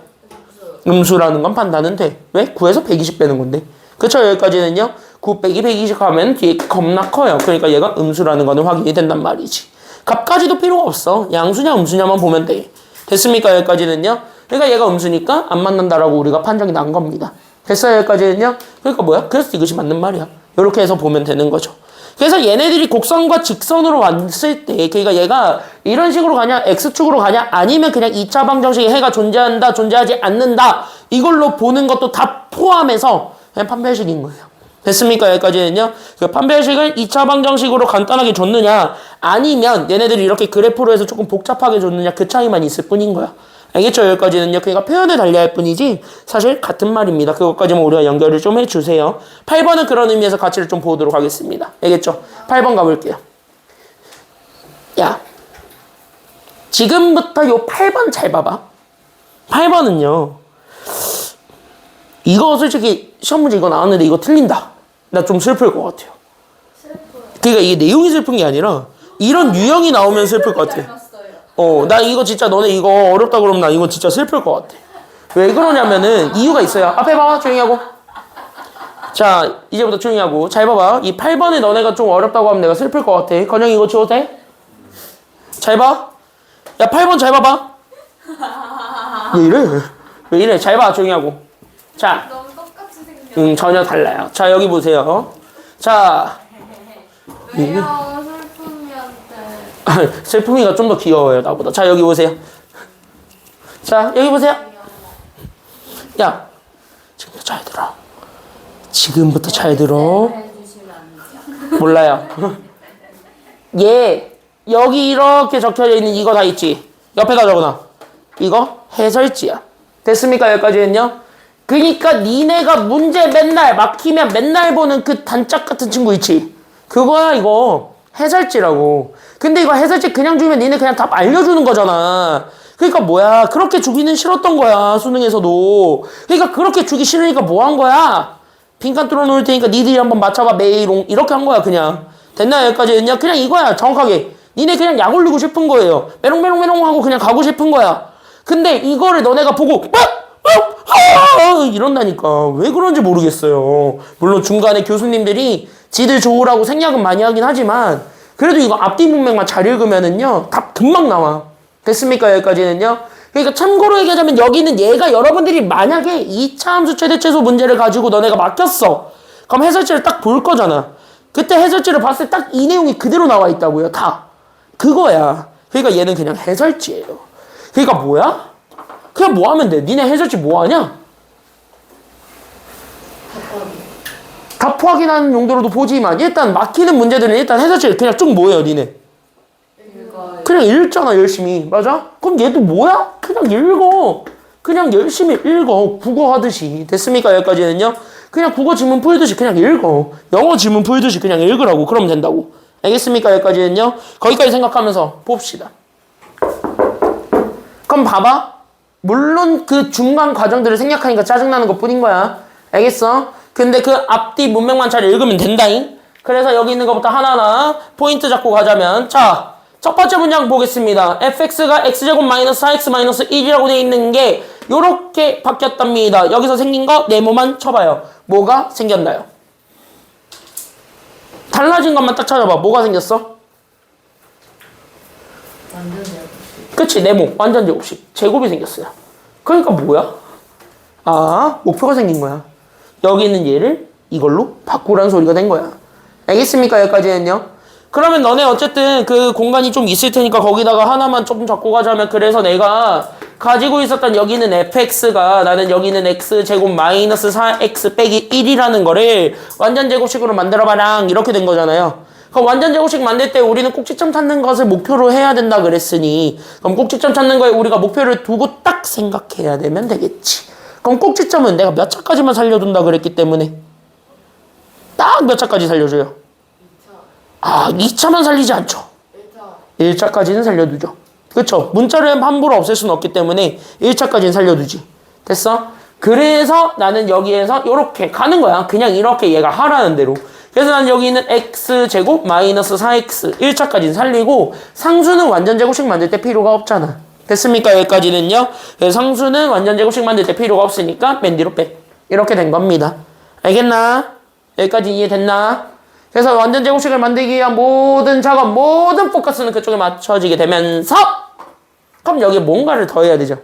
음수라는 건 판단은 돼. 왜? 9에서 120 빼는 건데. 그쵸? 여기까지는요. 9 빼기 120 하면 뒤에 겁나 커요. 그러니까 얘가 음수라는 거는 확인이 된단 말이지. 값까지도 필요가 없어. 양수냐 음수냐만 보면 돼. 됐습니까? 여기까지는요. 그러니까 얘가 음수니까 안 만난다라고 우리가 판정이 난 겁니다. 됐어요? 여기까지는요. 그러니까 뭐야? 그래서 이것이 맞는 말이야. 이렇게 해서 보면 되는 거죠. 그래서 얘네들이 곡선과 직선으로 왔을 때 그러니까 얘가 이런 식으로 가냐 X축으로 가냐 아니면 그냥 2차 방정식에 해가 존재한다 존재하지 않는다 이걸로 보는 것도 다 포함해서 그냥 판별식인 거예요. 됐습니까? 여기까지는요. 그 판별식을 2차 방정식으로 간단하게 줬느냐 아니면 얘네들이 이렇게 그래프로 해서 조금 복잡하게 줬느냐 그 차이만 있을 뿐인 거야. 알겠죠? 여기까지는요. 그러니까 표현을 달리할 뿐이지 사실 같은 말입니다. 그것까지만 우리가 연결을 좀 해주세요. 8번은 그런 의미에서 가치를 좀 보도록 하겠습니다. 알겠죠? 8번 가볼게요. 야 지금부터 요 8번 잘 봐봐. 8번은요. 이거 솔직히 시험 문제 이거 나왔는데 이거 틀린다. 나 좀 슬플 것 같아요. 그러니까 이게 내용이 슬픈 게 아니라 이런 유형이 나오면 슬플 것 같아. 나 이거 진짜 너네 이거 어렵다 그러면 나 이거 진짜 슬플 것 같아. 왜 그러냐면은 이유가 있어요. 앞에 봐. 조용히 하고. 자, 이제부터 조용히 하고. 잘 봐봐. 이 8번에 너네가 좀 어렵다고 하면 내가 슬플 것 같아. 건영이 이거 지워도 돼? 잘 봐. 야, 8번 잘 봐봐. 왜 이래? 왜 이래? 잘 봐. 조용히 하고. 자. 너무 똑같이 생겼어. 전혀 달라요. 자, 여기 보세요. 자. 왜요? 슬픔이한테. 슬픔이가 좀 더 귀여워요, 나보다. 자, 여기 보세요. 자, 여기 보세요. 야, 지금부터 잘 들어. 지금부터 잘 들어. 몰라요. 얘, 여기 이렇게 적혀져 있는 이거 다 있지? 옆에다 적어놔. 이거 해설지야. 됐습니까? 여기까지는요? 그니까 니네가 문제 맨날 막히면 맨날 보는 그 단짝 같은 친구 있지? 그거야, 이거. 해설지라고. 근데 이거 해설지 그냥 주면 니네 그냥 답 알려주는 거잖아. 그러니까 뭐야. 그렇게 주기는 싫었던 거야. 수능에서도. 그러니까 그렇게 주기 싫으니까 뭐 한 거야? 빈칸 뚫어놓을 테니까 니들이 한번 맞춰봐. 메이롱. 이렇게 한 거야, 그냥. 됐나? 여기까지는요? 그냥 이거야. 정확하게. 니네 그냥 약 올리고 싶은 거예요. 메롱메롱메롱 하고 그냥 가고 싶은 거야. 근데 이거를 너네가 보고 이런다니까. 왜 그런지 모르겠어요. 물론 중간에 교수님들이 지들 좋으라고 생략은 많이 하긴 하지만 그래도 이거 앞뒤 문맥만 잘 읽으면은요 답 금방 나와. 됐습니까? 여기까지는요. 그러니까 참고로 얘기하자면 여기는 얘가 여러분들이 만약에 2차 함수 최대최소 문제를 가지고 너네가 맡겼어. 그럼 해설지를 딱 볼 거잖아. 그때 해설지를 봤을 때 딱 이 내용이 그대로 나와 있다고요. 다. 그거야. 그러니까 얘는 그냥 해설지예요. 그러니까 뭐야? 그냥 뭐 하면 돼? 니네 해설지 뭐 하냐? 답 확인하는 용도로도 보지만 일단 막히는 문제들은 일단 해설지를 그냥 쭉 뭐예요, 니네? 그냥 읽잖아, 열심히. 맞아? 그럼 얘도 뭐야? 그냥 읽어. 그냥 열심히 읽어. 국어 하듯이. 됐습니까? 여기까지는요? 그냥 국어 지문 풀듯이 그냥 읽어. 영어 지문 풀듯이 그냥 읽으라고. 그러면 된다고. 알겠습니까? 여기까지는요? 거기까지 생각하면서 봅시다. 그럼 봐봐. 물론 그 중간 과정들을 생략하니까 짜증나는 것 뿐인 거야. 알겠어? 근데 그 앞뒤 문맥만 잘 읽으면 된다잉. 그래서 여기 있는 것부터 하나하나 포인트 잡고 가자면 자 첫 번째 문장 보겠습니다. fx가 x제곱 마이너스 4x 마이너스 1이라고 되어 있는 게 요렇게 바뀌었답니다. 여기서 생긴 거 네모만 쳐봐요. 뭐가 생겼나요? 달라진 것만 딱 찾아봐. 뭐가 생겼어? 완전 제곱식. 그치, 네모 완전 제곱식 제곱이 생겼어요. 그러니까 뭐야? 아, 목표가 생긴 거야. 여기 있는 얘를 이걸로 바꾸라는 소리가 된 거야. 알겠습니까? 여기까지는요. 그러면 너네 어쨌든 그 공간이 좀 있을 테니까 거기다가 하나만 조금 적고 가자면, 그래서 내가 가지고 있었던 여기는 fx가 나는 여기는 x제곱 마이너스 4x 빼기 1이라는 거를 완전 제곱식으로 만들어봐라 이렇게 된 거잖아요. 그럼 완전 제곱식 만들 때 우리는 꼭지점 찾는 것을 목표로 해야 된다 그랬으니, 그럼 꼭지점 찾는 거에 우리가 목표를 두고 딱 생각해야 되면 되겠지. 그럼 꼭지점은 내가 몇 차까지만 살려둔다 그랬기 때문에 딱 몇 차까지 살려줘요? 2차. 2차만 살리지 않죠. 1차. 1차까지는 살려두죠. 그쵸? 문자를 함부로 없앨 수는 없기 때문에 1차까지는 살려두지. 됐어? 그래서 나는 여기에서 이렇게 가는 거야. 그냥 이렇게 얘가 하라는 대로. 그래서 난 여기 있는 x제곱 마이너스 4x 1차까지는 살리고, 상수는 완전 제곱식 만들 때 필요가 없잖아. 됐습니까? 여기까지는요. 그래서 상수는 완전 제곱식 만들 때 필요가 없으니까 맨 뒤로 빼. 이렇게 된 겁니다. 알겠나? 여기까지 이해됐나? 그래서 완전 제곱식을 만들기 위한 모든 작업, 모든 포커스는 그쪽에 맞춰지게 되면서, 그럼 여기에 뭔가를 더해야 되죠.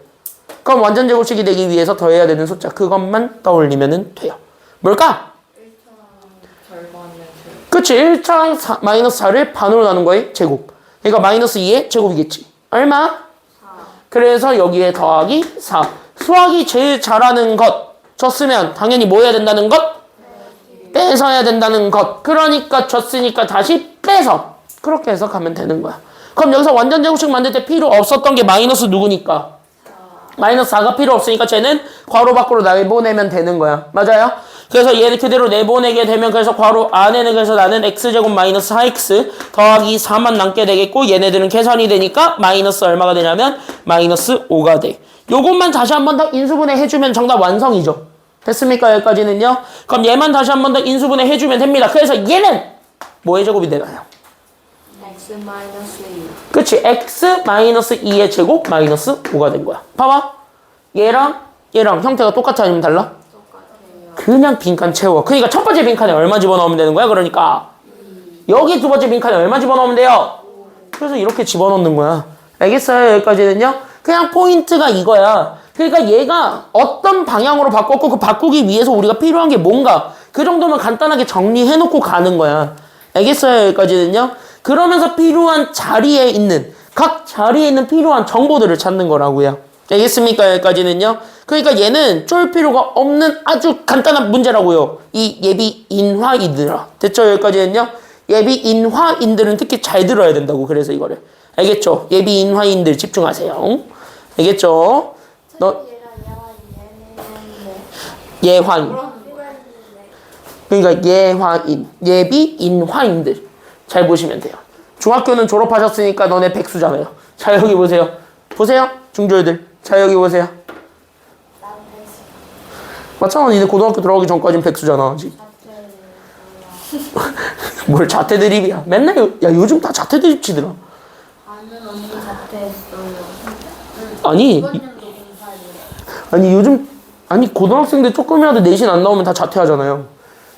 그럼 완전 제곱식이 되기 위해서 더해야 되는 숫자, 그것만 떠올리면 돼요. 뭘까? 1차 절반의 제곱. 그치, 1차 마이너스 4를 반으로 나눈 거의 제곱. 그러니까 마이너스 2의 제곱이겠지. 얼마? 4. 그래서 여기에 더하기 4. 수학이 제일 잘하는 것 줬으면 당연히 뭐 해야 된다는 것? 빼서 해야 된다는 것. 그러니까 줬으니까 다시 빼서 그렇게 해서 가면 되는 거야. 그럼 여기서 완전 제곱식 만들 때 필요 없었던 게 마이너스 누구니까? 4. 마이너스 4가 필요 없으니까 쟤는 괄호 밖으로 내보내면 되는 거야. 맞아요? 그래서 얘를 그대로 내보내게 되면, 그래서 괄호 안에는, 그래서 나는 x제곱 마이너스 4x 더하기 4만 남게 되겠고, 얘네들은 계산이 되니까 마이너스 얼마가 되냐면 마이너스 5가 돼. 요것만 다시 한 번 더 인수분해 해주면 정답 완성이죠. 됐습니까? 여기까지는요. 그럼 얘만 다시 한 번 더 인수분해 해주면 됩니다. 그래서 얘는 뭐의 제곱이 되나요? x 마이너스 2. 그치, x 마이너스 2의 제곱 마이너스 5가 된 거야. 봐봐, 얘랑 형태가 똑같아 아니면 달라? 똑같아요. 그냥 빈칸 채워. 그러니까 첫 번째 빈칸에 얼마 집어넣으면 되는 거야? 그러니까 여기 두 번째 빈칸에 얼마 집어넣으면 돼요? 그래서 이렇게 집어넣는 거야. 알겠어요? 여기까지는요. 그냥 포인트가 이거야. 그러니까 얘가 어떤 방향으로 바꿨고, 그 바꾸기 위해서 우리가 필요한 게 뭔가, 그 정도만 간단하게 정리해놓고 가는 거야. 알겠어요? 여기까지는요. 그러면서 필요한 자리에 있는, 각 자리에 있는 필요한 정보들을 찾는 거라고요. 알겠습니까? 여기까지는요. 그러니까 얘는 쫄 필요가 없는 아주 간단한 문제라고요. 이 예비 인화인들아. 됐죠? 여기까지는요. 예비 인화인들은 특히 잘 들어야 된다고. 그래서 이거를. 알겠죠? 예비 인화인들 집중하세요. 알겠죠? 너 예화인. 그러니까 예화인, 예비 인화인들 잘 보시면 돼요. 중학교는 졸업하셨으니까 너네 백수잖아요. 자, 여기 보세요. 보세요, 중졸들. 자, 여기 보세요. 맞잖아. 니네 고등학교 들어가기 전까지는 백수잖아 아직. 뭘 자퇴 드립이야. 맨날 야, 요즘 다 자퇴 드립 치더라. 아는 언니 자퇴했어요. 아니 요즘, 아니 고등학생들 조금이라도 내신 안 나오면 다 자퇴하잖아요.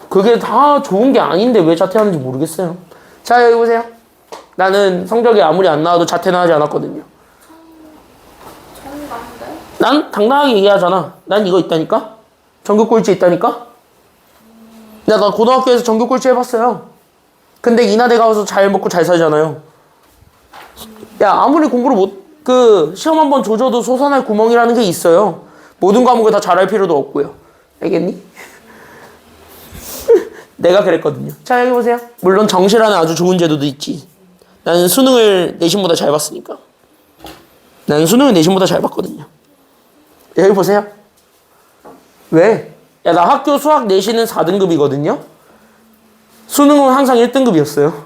그게 다 좋은 게 아닌데 왜 자퇴하는지 모르겠어요. 자, 여기 보세요. 나는 성적이 아무리 안 나와도 자퇴는 하지 않았거든요. 청간대? 난 당당하게 얘기하잖아. 난 이거 있다니까? 전교 꼴찌 있다니까? 나 고등학교에서 전교 꼴찌 해봤어요. 근데 인하대 가서 잘 먹고 잘 살잖아요. 야, 아무리 공부를 시험 한번 조져도 솟아날 구멍이라는 게 있어요. 모든 과목을 다 잘할 필요도 없고요. 알겠니? 내가 그랬거든요. 자, 여기 보세요. 물론 정시라는 아주 좋은 제도도 있지. 나는 수능을 내신보다 잘 봤으니까. 나는 수능을 내신보다 잘 봤거든요. 여기 보세요. 왜? 야, 나 학교 수학 내신은 4등급이거든요. 수능은 항상 1등급이었어요.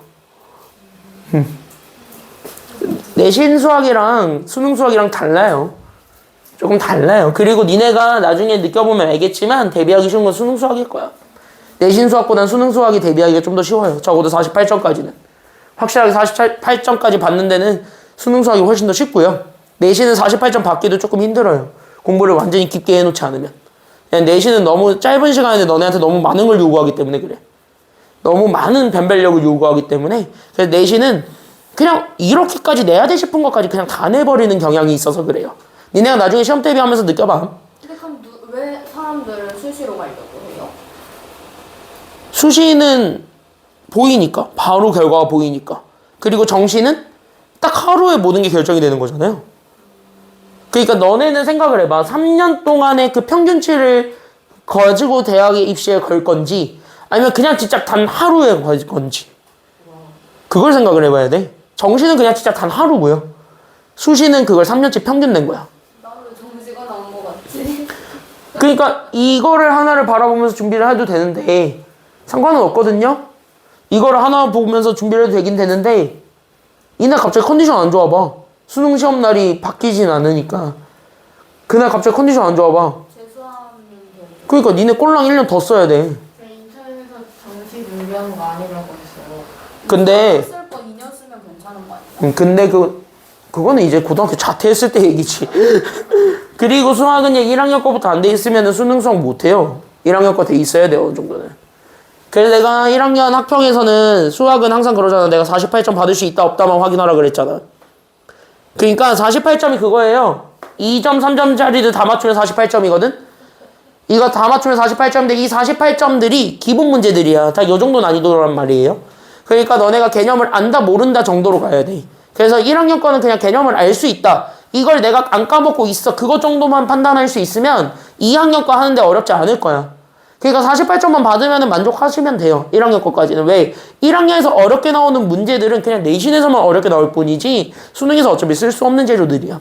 내신 수학이랑 수능 수학이랑 달라요. 조금 달라요. 그리고 니네가 나중에 느껴보면 알겠지만 대비하기 쉬운 건 수능 수학일 거야. 내신 수학보다는 수능 수학이 대비하기가 좀 더 쉬워요. 적어도 48점까지는. 확실하게 48점까지 받는 데는 수능 수학이 훨씬 더 쉽고요. 내신은 48점 받기도 조금 힘들어요. 공부를 완전히 깊게 해놓지 않으면. 그냥 내신은 너무 짧은 시간에 너네한테 너무 많은 걸 요구하기 때문에 그래. 너무 많은 변별력을 요구하기 때문에 그래서 내신은 그냥 이렇게까지 내야 돼 싶은 것까지 그냥 다 내버리는 경향이 있어서 그래요. 니네가 나중에 시험 대비하면서 느껴봐. 근데 그럼 왜 사람들은 수시로 가려고 해요? 수시는 보이니까. 바로 결과가 보이니까. 그리고 정시는 딱 하루에 모든 게 결정이 되는 거잖아요. 그러니까 너네는 생각을 해봐. 3년 동안의 그 평균치를 가지고 대학에 입시에 걸 건지 아니면 그냥 진짜 단 하루에 걸 건지 그걸 생각을 해봐야 돼. 정시는 그냥 진짜 단 하루고요. 수시는 그걸 3년치 평균 낸 거야. 나 왜 정시가 나온 거 같지? 그러니까 이거를 하나를 바라보면서 준비를 해도 되는데 상관은 없거든요. 이거를 하나 보면서 준비를 해도 되긴 되는데 이날 갑자기 컨디션 안 좋아 봐. 수능 시험 날이 바뀌진 않으니까 그날 갑자기 컨디션 안 좋아 봐. 재수하면 되죠. 그러니까 니네 꼴랑 1년 더 써야 돼. 제 인터넷에서 정시 준비하는 거 아니라고 했어요. 근데 쓸 거 2년 쓰면 괜찮은 거 아니야? 근데 그거는 이제 고등학교 자퇴했을 때 얘기지. 그리고 수학은 1학년 거부터 안 돼 있으면 수능 수학 못 해요. 1학년 거 돼 있어야 돼요, 어느 정도는. 그래서 내가 1학년 학평에서는 수학은 항상 그러잖아. 내가 48점 받을 수 있다 없다만 확인하라 그랬잖아. 그러니까 48점이 그거예요. 2점, 3점짜리를 다 맞추면 48점이거든? 이거 다 맞추면 48점인데 이 48점들이 기본 문제들이야. 다 요 정도 난이도란 말이에요. 그러니까 너네가 개념을 안다 모른다 정도로 가야 돼. 그래서 1학년 거는 그냥 개념을 알 수 있다. 이걸 내가 안 까먹고 있어. 그것 정도만 판단할 수 있으면 2학년 거 하는데 어렵지 않을 거야. 그러니까 48점만 받으면 만족하시면 돼요. 1학년 거까지는. 왜? 1학년에서 어렵게 나오는 문제들은 그냥 내신에서만 어렵게 나올 뿐이지 수능에서 어차피 쓸 수 없는 재료들이야.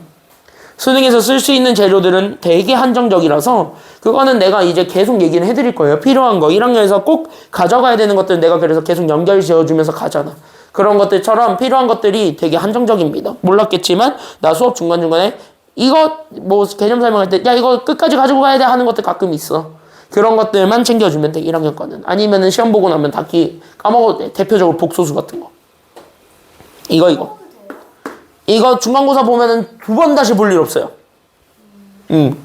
수능에서 쓸 수 있는 재료들은 되게 한정적이라서 그거는 내가 이제 계속 얘기는 해드릴 거예요. 필요한 거 1학년에서 꼭 가져가야 되는 것들은 내가 그래서 계속 연결 지어주면서 가잖아. 그런 것들처럼 필요한 것들이 되게 한정적입니다. 몰랐겠지만 나 수업 중간중간에 이거 뭐 개념 설명할 때 야 이거 끝까지 가지고 가야 돼 하는 것들 가끔 있어. 그런 것들만 챙겨주면 돼. 1학년 거는. 아니면은 시험 보고 나면 다 까먹어도 돼. 대표적으로 복소수 같은 거. 이거 중간고사 보면은 2번 다시 볼 일 없어요.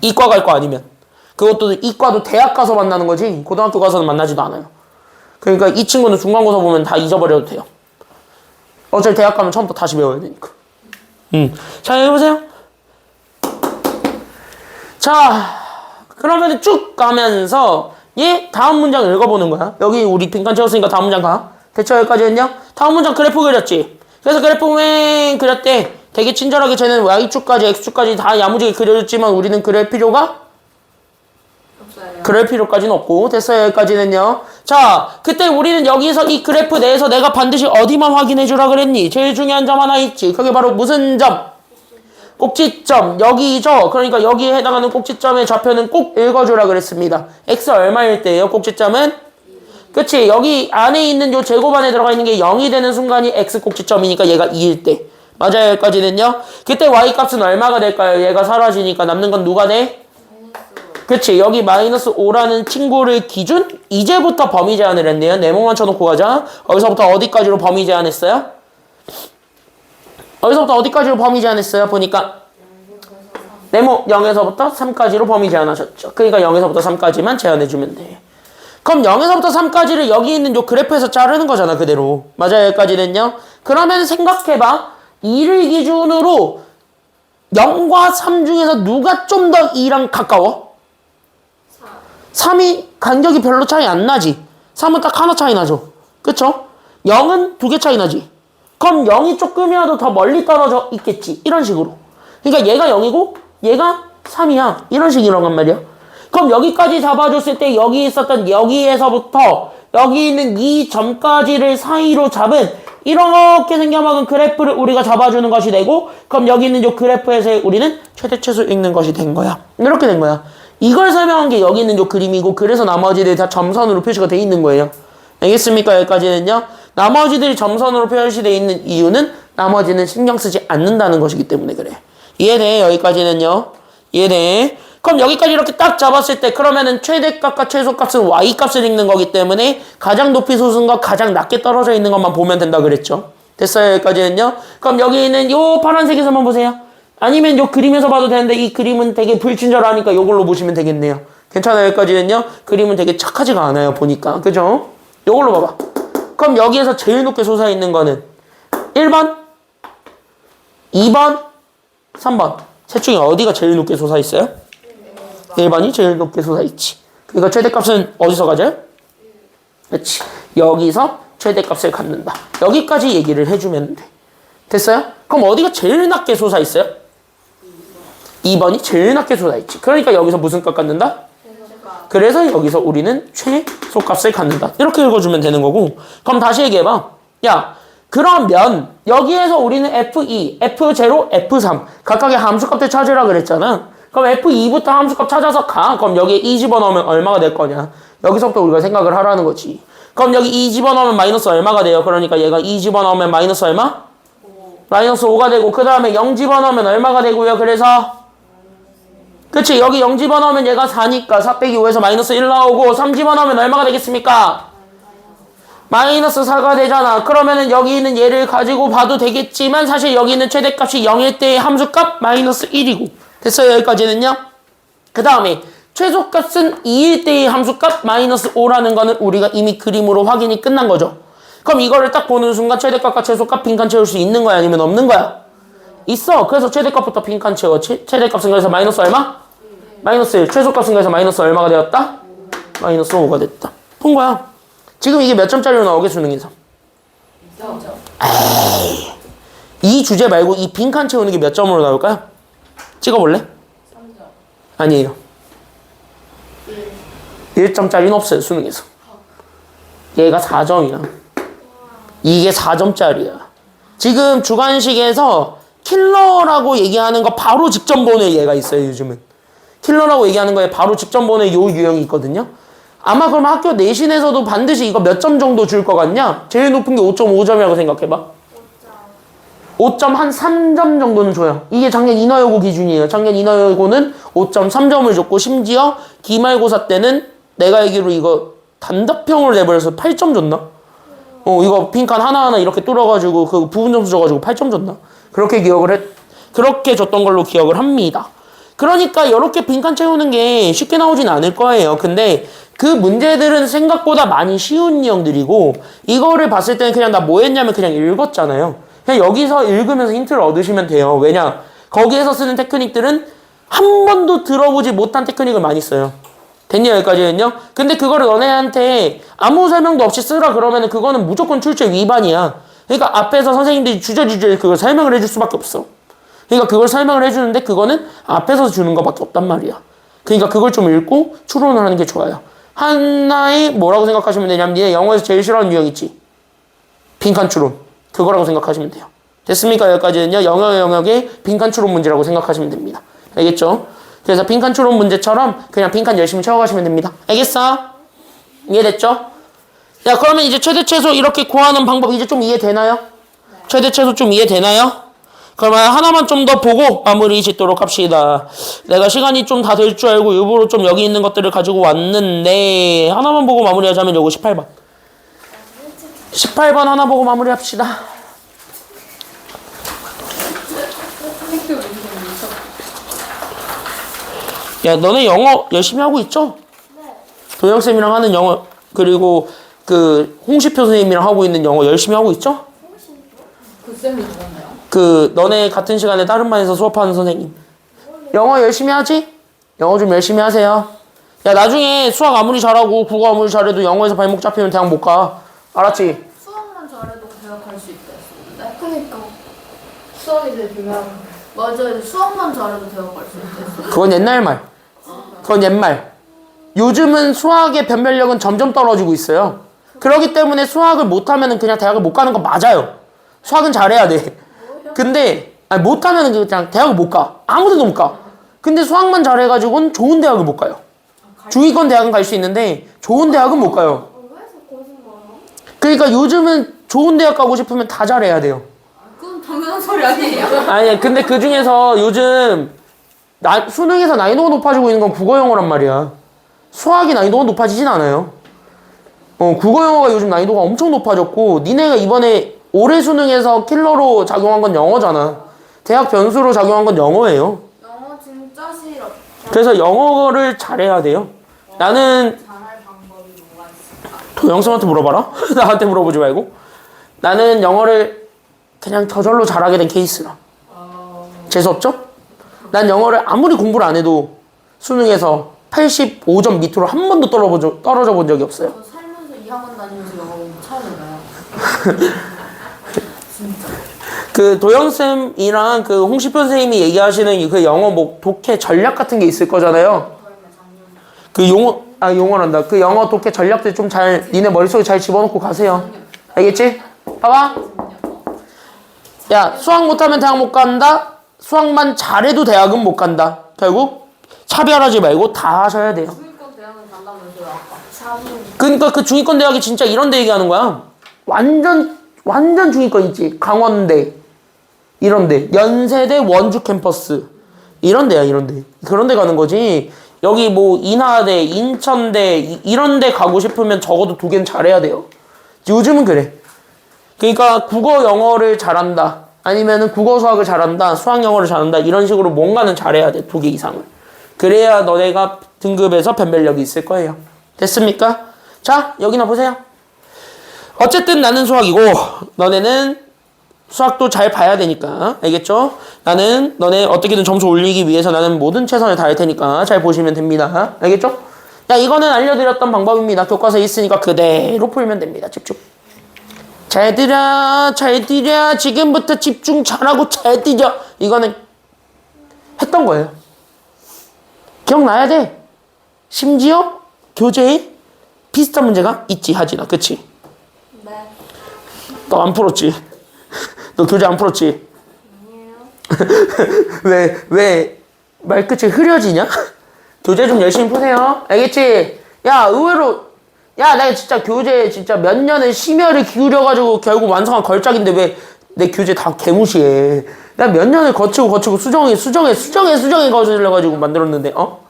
이과 갈 거 아니면. 그것도 이과도 대학 가서 만나는 거지 고등학교 가서는 만나지도 않아요. 그러니까 이 친구는 중간고사 보면 다 잊어버려도 돼요. 어차피 대학 가면 처음부터 다시 배워야 되니까. 자, 해보세요. 자, 그러면 쭉 가면서 다음 문장 읽어보는 거야. 여기 우리 빈칸 채웠으니까 다음 문장 가. 대체 여기까지는요. 다음 문장 그래프 그렸지. 그래서 그래프 왜 그렸대. 되게 친절하게 쟤는 Y축까지 X축까지 다 야무지게 그려줬지만 우리는 그럴 필요가 없어요. 그럴 필요까지는 없고. 됐어요. 여기까지는요. 자, 그때 우리는 여기서 이 그래프 내에서 내가 반드시 어디만 확인해 주라 그랬니? 제일 중요한 점 하나 있지. 그게 바로 무슨 점? 꼭지점. 여기죠. 그러니까 여기에 해당하는 꼭지점의 좌표는 꼭 읽어주라 그랬습니다. X 얼마일 때예요? 꼭지점은? 그치. 여기 안에 있는 요 제곱 안에 들어가 있는 게 0이 되는 순간이 X 꼭지점이니까 얘가 2일 때. 맞아요. 여기까지는요. 그때 Y 값은 얼마가 될까요? 얘가 사라지니까 남는 건 누가 돼? 그치. 여기 마이너스 5라는 친구를 기준? 이제부터 범위 제한을 했네요. 네모만 쳐놓고 가자. 여기서부터 어디까지로 범위 제한했어요? 여기서부터 어디까지로 범위 제한했어요? 보니까 네모 0에서부터 3까지로 범위 제한하셨죠. 그러니까 0에서부터 3까지만 제한해주면 돼. 그럼 0에서부터 3까지를 여기 있는 요 그래프에서 자르는 거잖아. 그대로. 맞아요. 여기까지는요. 그러면 생각해봐. 2를 기준으로 0과 3 중에서 누가 좀 더 2랑 가까워? 3이 간격이 별로 차이 안 나지. 3은 딱 하나 차이 나죠. 그쵸? 0은 2개 차이 나지. 그럼 0이 조금이라도 더 멀리 떨어져 있겠지. 이런 식으로. 그러니까 얘가 0이고 얘가 3이야. 이런 식이란 말이야. 그럼 여기까지 잡아줬을 때 여기 있었던 여기에서부터 여기 있는 이 점까지를 사이로 잡은 이렇게 생겨먹은 그래프를 우리가 잡아주는 것이 되고 그럼 여기 있는 요 그래프에서 우리는 최대 최소 읽는 것이 된 거야. 이렇게 된 거야. 이걸 설명한 게 여기 있는 요 그림이고 그래서 나머지들이 다 점선으로 표시가 돼 있는 거예요. 알겠습니까? 여기까지는요. 나머지들이 점선으로 표시되어 있는 이유는 나머지는 신경 쓰지 않는다는 것이기 때문에 그래. 이해돼? 여기까지는요. 이해돼? 그럼 여기까지 이렇게 딱 잡았을 때 그러면은 최대값과 최소값은 Y값을 읽는 거기 때문에 가장 높이 솟은 거 가장 낮게 떨어져 있는 것만 보면 된다 그랬죠. 됐어요, 여기까지는요? 그럼 여기 있는 요 파란색에서만 보세요. 아니면 요 그림에서 봐도 되는데 이 그림은 되게 불친절하니까 요걸로 보시면 되겠네요. 괜찮아요, 여기까지는요? 그림은 되게 착하지가 않아요, 보니까. 그죠? 요걸로 봐봐. 그럼 여기에서 제일 높게 솟아있는 거는 1번, 2번, 3번. 셋 중에 어디가 제일 높게 솟아있어요? 1번이 제일 높게 솟아있지. 그러니까 최대값은 어디서 가져요? 그렇지. 여기서 최대값을 갖는다. 여기까지 얘기를 해주면 돼. 됐어요? 그럼 어디가 제일 낮게 솟아있어요? 2번이 제일 낮게 솟아있지. 그러니까 여기서 무슨 값 갖는다? 그래서 여기서 우리는 최소값을 갖는다. 이렇게 읽어주면 되는 거고. 그럼 다시 얘기해봐. 야, 그러면 여기에서 우리는 F2, F0, F3 각각의 함수값들 찾으라 그랬잖아. 그럼 F2부터 함수값 찾아서 가. 그럼 여기에 2 집어넣으면 얼마가 될 거냐. 여기서부터 우리가 생각을 하라는 거지. 그럼 여기 2 집어넣으면 마이너스 얼마가 돼요? 그러니까 얘가 2 집어넣으면 마이너스 얼마? 5. 마이너스 5가 되고 그 다음에 0 집어넣으면 얼마가 되고요. 그래서 그치, 여기 0 집어넣으면 얘가 4니까 4 빼기 5에서 마이너스 1 나오고 3 집어넣으면 얼마가 되겠습니까? 마이너스 4가 되잖아. 그러면은 여기 있는 얘를 가지고 봐도 되겠지만 사실 여기 있는 최대값이 0일 때의 함수값 마이너스 1이고. 됐어요, 여기까지는요? 그 다음에 최소값은 2일 때의 함수값 마이너스 5라는 거는 우리가 이미 그림으로 확인이 끝난 거죠. 그럼 이거를 딱 보는 순간 최대값과 최소값 빈칸 채울 수 있는 거야? 아니면 없는 거야? 있어. 그래서 최대값부터 빈칸 채워. 최대값은 그래서 마이너스 얼마? 마이너스 1. 최소값은 그래서 마이너스 얼마가 되었다? 마이너스 5가 됐다. 본 거야. 지금 이게 몇 점짜리로 나오게 수능에서? 2점. 에이. 이 주제 말고 이 빈칸 채우는 게 몇 점으로 나올까요? 찍어볼래? 3점. 아니에요. 1점짜리는 없어요, 수능에서. 얘가 4점이야. 이게 4점짜리야. 지금 주관식에서 킬러라고 얘기하는 거 바로 직전 보는 얘가 있어요, 요즘은. 킬러라고 얘기하는 거에 바로 직전 보는 요 유형이 있거든요. 아마 그럼 학교 내신에서도 반드시 이거 몇 점 정도 줄 것 같냐? 제일 높은 게 5.5점이라고 생각해봐. 5점 한 3점 정도는 줘요. 이게 작년 인하여고 기준이에요. 작년 인하여고는 5.3점을 줬고 심지어 기말고사 때는 내가 알기로 이거 단답형으로 내버려서 8점 줬나? 이거 빈칸 하나하나 이렇게 뚫어가지고 그 부분 점수 줘가지고 8점 줬나? 그렇게 줬던 걸로 기억을 합니다. 그러니까 이렇게 빈칸 채우는 게 쉽게 나오진 않을 거예요. 근데 그 문제들은 생각보다 많이 쉬운 유형들이고 이거를 봤을 때는 그냥 나 뭐 했냐면 그냥 읽었잖아요. 그냥 여기서 읽으면서 힌트를 얻으시면 돼요. 왜냐? 거기에서 쓰는 테크닉들은 한 번도 들어보지 못한 테크닉을 많이 써요. 됐냐, 여기까지는요? 근데 그거를 너네한테 아무 설명도 없이 쓰라 그러면은 그거는 무조건 출제 위반이야. 그러니까 앞에서 선생님들이 주저주저 그걸 설명을 해줄 수밖에 없어. 그러니까 그걸 설명을 해주는데 그거는 앞에서 주는 것밖에 없단 말이야. 그러니까 그걸 좀 읽고 추론을 하는 게 좋아요. 하나의 뭐라고 생각하시면 되냐면 니네 영어에서 제일 싫어하는 유형 있지? 빈칸 추론. 그거라고 생각하시면 돼요. 됐습니까? 여기까지는요. 영어 영역의 빈칸 추론 문제라고 생각하시면 됩니다. 알겠죠? 그래서 빈칸 추론 문제처럼 그냥 빈칸 열심히 채워가시면 됩니다. 알겠어? 이해됐죠? 야, 그러면 이제 최대 최소 이렇게 구하는 방법 이제 좀 이해되나요? 최대 최소 좀 이해되나요? 그러면 하나만 좀 더 보고 마무리 짓도록 합시다. 내가 시간이 좀 다 될 줄 알고 일부러 좀 여기 있는 것들을 가지고 왔는데 하나만 보고 마무리하자면 요거 18번. 18번 하나 보고 마무리합시다. 야, 너네 영어 열심히 하고 있죠? 네. 도영쌤이랑 하는 영어 그리고 그 홍시표 선생님이랑 하고 있는 영어 열심히 하고 있죠? 그 쌤이 누군데요? 그 너네 같은 시간에 다른 반에서 수업하는 선생님. 영어 열심히 하지? 영어 좀 열심히 하세요. 야, 나중에 수학 아무리 잘하고 국어 아무리 잘해도 영어에서 발목 잡히면 대학 못 가. 알았지? 수학만 잘해도 대학 갈 수 있다 했었는데. 그니까. 수학이 제일 중요한 거. 맞아요. 수학만 잘해도 대학 갈 수 있다. 그건 옛날 말. 그건 옛말. 요즘은 수학의 변별력은 점점 떨어지고 있어요. 그렇기 때문에 수학을 못하면 그냥 대학을 못 가는 건 맞아요. 수학은 잘해야 돼. 근데 아니, 못하면 그냥 대학을 못 가. 아무 데도 못 가. 근데 수학만 잘해가지고는 좋은 대학을 못 가요. 중위권 대학은 갈 수 있는데 좋은 대학은 못 가요. 그러니까 요즘은 좋은 대학 가고 싶으면 다 잘해야 돼요. 그건 당연한 소리 아니에요? 아니 근데 그 중에서 요즘 수능에서 난이도가 높아지고 있는 건 국어 영어란 말이야. 수학이 난이도가 높아지진 않아요. 국어 영어가 요즘 난이도가 엄청 높아졌고 니네가 이번에 올해 수능에서 킬러로 작용한 건 영어잖아. 대학 변수로 작용한 건 영어예요. 영어 진짜 싫어. 그래서 영어를 잘해야 돼요. 나는 잘할 방법이 뭐가 있을까? 도영쌤한테 물어봐라. 나한테 물어보지 말고. 나는 영어를 그냥 저절로 잘하게 된 케이스라. 재수없죠? 난 영어를 아무리 공부를 안 해도 수능에서 85점 밑으로 한 번도 떨어져 본 적이 없어요. 저 살면서 2학년 다니면서 영어 처음 해봐요. 진짜. 그 도영쌤이랑 그 홍시표 선생님이 얘기하시는 그 영어 뭐 독해 전략 같은 게 있을 거잖아요. 그 용어란다. 그 영어 독해 전략들 좀 잘 니네 머릿속에 잘 집어넣고 가세요. 알겠지? 봐봐. 야, 수학 못하면 대학 못 간다. 수학만 잘해도 대학은 못 간다. 결국 차별하지 말고 다 하셔야 돼요. 중위권 대학은 간다면서요 아까. 그러니까 그 중위권 대학이 진짜 이런 데 얘기하는 거야. 완전 중위권 있지. 강원대 이런 데, 연세대 원주 캠퍼스 이런 데야, 이런 데. 그런 데 가는 거지. 여기 뭐 인하대, 인천대 이런 데 가고 싶으면 적어도 2개는 잘해야 돼요. 요즘은 그래. 그러니까 국어 영어를 잘한다. 아니면은 국어 수학을 잘한다. 수학 영어를 잘한다. 이런 식으로 뭔가는 잘해야 돼. 2개 이상을. 그래야 너네가 등급에서 변별력이 있을 거예요. 됐습니까? 자, 여기나 보세요. 어쨌든 나는 수학이고 너네는 수학도 잘 봐야 되니까. 알겠죠? 나는 너네 어떻게든 점수 올리기 위해서 나는 모든 최선을 다할 테니까 잘 보시면 됩니다. 알겠죠? 야, 이거는 알려드렸던 방법입니다. 교과서에 있으니까 그대로 풀면 됩니다. 집중. 잘 들어. 지금부터 집중 잘하고 잘 들어. 이거는 했던 거예요. 기억나야 돼. 심지어 교재에 비슷한 문제가 있지, 하진아. 그치? 네. 너 안 풀었지? 너 교재 안 풀었지? 아니에요. 왜 말끝이 흐려지냐? 교재 좀 열심히 푸세요. 알겠지? 야, 의외로, 야, 내가 진짜 교재 진짜 몇 년을 심혈을 기울여가지고 결국 완성한 걸작인데 왜 내 교재 다 개무시해. 내가 몇 년을 거치고 수정에 거슬려가지고 만들었는데, 어?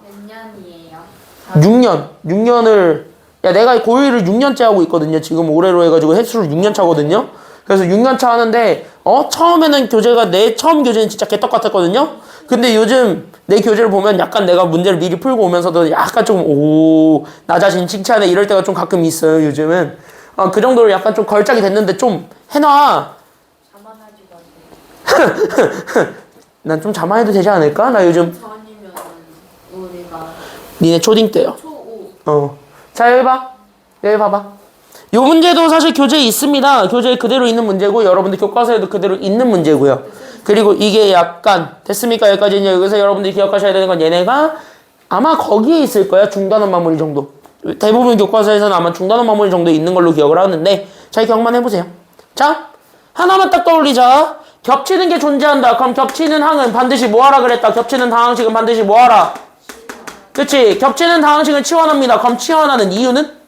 몇 년이에요? 6년을, 야, 내가 고1을 6년째 하고 있거든요. 지금 올해로 해가지고 횟수로 6년 차거든요. 그래서 6년 차 하는데, 처음에는 교재가, 내 처음 교재는 진짜 개떡 같았거든요? 근데 요즘 내 교재를 보면 약간 내가 문제를 미리 풀고 오면서도 약간 좀, 나 자신 칭찬해. 이럴 때가 좀 가끔 있어요, 요즘은. 그 정도로 약간 좀 걸작이 됐는데 좀 해놔. 자만하지 마세요. 난 좀 자만해도 되지 않을까? 나 요즘. 전이면 우리가 니네 초딩 때요. 초5. 자, 여기 봐봐. 요 문제도 사실 교재에 있습니다. 교재에 그대로 있는 문제고, 여러분들 교과서에도 그대로 있는 문제고요. 그리고 이게 약간, 됐습니까? 여기까지 여기서 여러분들이 기억하셔야 되는 건 얘네가 아마 거기에 있을 거야. 중단원 마무리 정도. 대부분 교과서에서는 아마 중단원 마무리 정도에 있는 걸로 기억을 하는데, 잘 기억만 해보세요. 자, 하나만 딱 떠올리자. 겹치는 게 존재한다. 그럼 겹치는 항은 반드시 뭐하라 그랬다. 겹치는 다항식은 반드시 뭐하라. 그치? 겹치는 다항식을 치환합니다. 그럼 치환하는 이유는?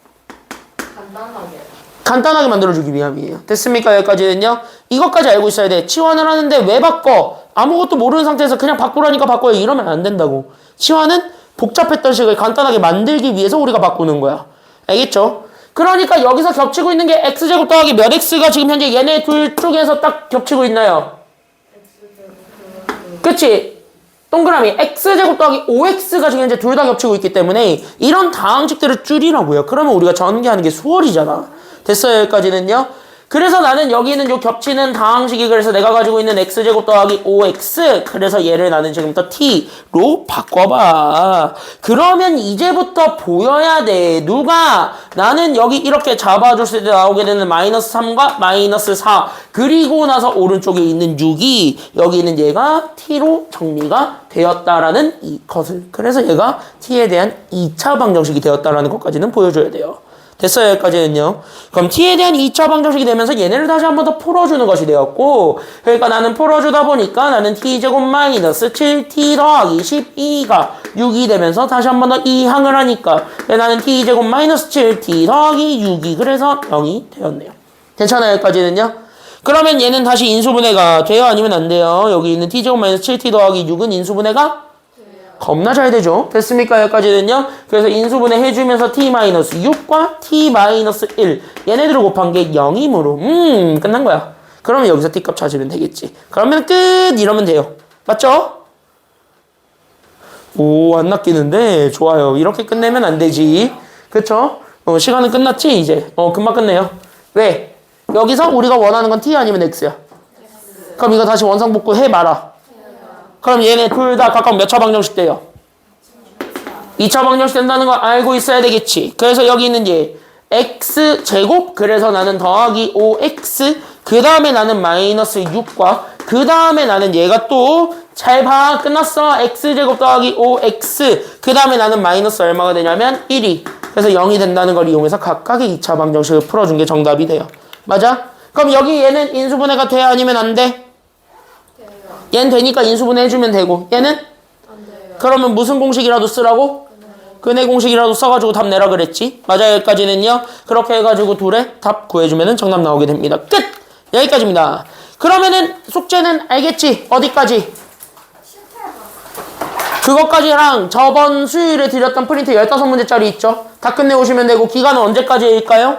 간단하게 만들어주기 위함이에요. 됐습니까? 여기까지는요. 이것까지 알고 있어야 돼. 치환을 하는데 왜 바꿔? 아무것도 모르는 상태에서 그냥 바꾸라니까 바꿔요. 이러면 안 된다고. 치환은 복잡했던 식을 간단하게 만들기 위해서 우리가 바꾸는 거야. 알겠죠? 그러니까 여기서 겹치고 있는 게 x제곱 더하기 몇 x가 지금 현재 얘네 둘 쪽에서 딱 겹치고 있나요? 그치? 동그라미 x제곱 더하기 5x가 지금 현재 둘 다 겹치고 있기 때문에 이런 다항식들을 줄이라고요. 그러면 우리가 전개하는 게 수월이잖아. 됐어요, 여기까지는요. 그래서 나는 여기 있는 요 겹치는 다항식이, 그래서 내가 가지고 있는 x제곱 더하기 5x, 그래서 얘를 나는 지금부터 t로 바꿔봐. 그러면 이제부터 보여야 돼. 누가? 나는 여기 이렇게 잡아줬을 때 나오게 되는 마이너스 3과 마이너스 4, 그리고 나서 오른쪽에 있는 6이 여기 있는 얘가 t로 정리가 되었다라는 이것을, 그래서 얘가 t에 대한 2차 방정식이 되었다라는 것까지는 보여줘야 돼요. 됐어요, 여기까지는요. 그럼 t에 대한 2차 방정식이 되면서 얘네를 다시 한 번 더 풀어주는 것이 되었고, 그러니까 나는 풀어주다 보니까 나는 t제곱 마이너스 7t 더하기 12가 6이 되면서 다시 한 번 더 이 항을 하니까 나는 t제곱 마이너스 7t 더하기 6이 그래서 0이 되었네요. 괜찮아요, 여기까지는요. 그러면 얘는 다시 인수분해가 돼요? 아니면 안 돼요? 여기 있는 t제곱 마이너스 7t 더하기 6은 인수분해가 겁나 잘 되죠. 됐습니까? 여기까지는요. 그래서 인수분해 해주면서 t-6과 t-1 얘네들을 곱한 게 0이므로 끝난 거야. 그러면 여기서 T값 찾으면 되겠지. 그러면 끝! 이러면 돼요. 맞죠? 오, 안 낚이는데? 좋아요. 이렇게 끝내면 안 되지. 그쵸? 시간은 끝났지, 이제? 금방 끝내요. 왜? 여기서 우리가 원하는 건 T 아니면 X야. 그럼 이거 다시 원상복구 해봐라. 그럼 얘네 둘 다 각각 몇 차 방정식 돼요? 2차 방정식 된다는 거 알고 있어야 되겠지. 그래서 여기 있는 얘 x제곱, 그래서 나는 더하기 5x, 그 다음에 나는 마이너스 6과 그 다음에 나는 얘가 또 잘 봐. 끝났어. x제곱 더하기 5x, 그 다음에 나는 마이너스 얼마가 되냐면 1이. 그래서 0이 된다는 걸 이용해서 각각의 2차 방정식을 풀어준 게 정답이 돼요. 맞아? 그럼 여기 얘는 인수분해가 돼야 아니면 안 돼? 얘는 되니까 인수분해 해주면 되고, 얘는? 안 돼요. 그러면 무슨 공식이라도 쓰라고? 근해 공식이라도 써가지고 답 내라 그랬지. 맞아. 여기까지는요. 그렇게 해가지고 둘의 답 구해주면 정답 나오게 됩니다. 끝! 여기까지입니다. 그러면은 숙제는 알겠지? 어디까지? 그것까지랑 저번 수요일에 드렸던 프린트 15문제짜리 있죠? 다 끝내오시면 되고, 기간은 언제까지일까요?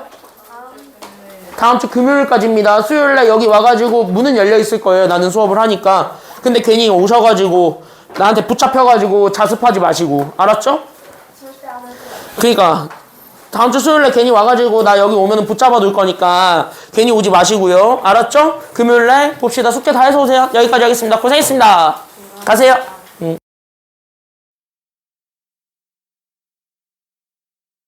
다음 주 금요일까지입니다. 수요일날 여기 와가지고 문은 열려있을 거예요. 나는 수업을 하니까. 근데 괜히 오셔가지고 나한테 붙잡혀가지고 자습하지 마시고. 알았죠? 그러니까 다음 주 수요일에 괜히 와가지고 나 여기 오면은 붙잡아 둘 거니까 괜히 오지 마시고요. 알았죠? 금요일날 봅시다. 숙제 다 해서 오세요. 여기까지 하겠습니다. 고생했습니다. 가세요.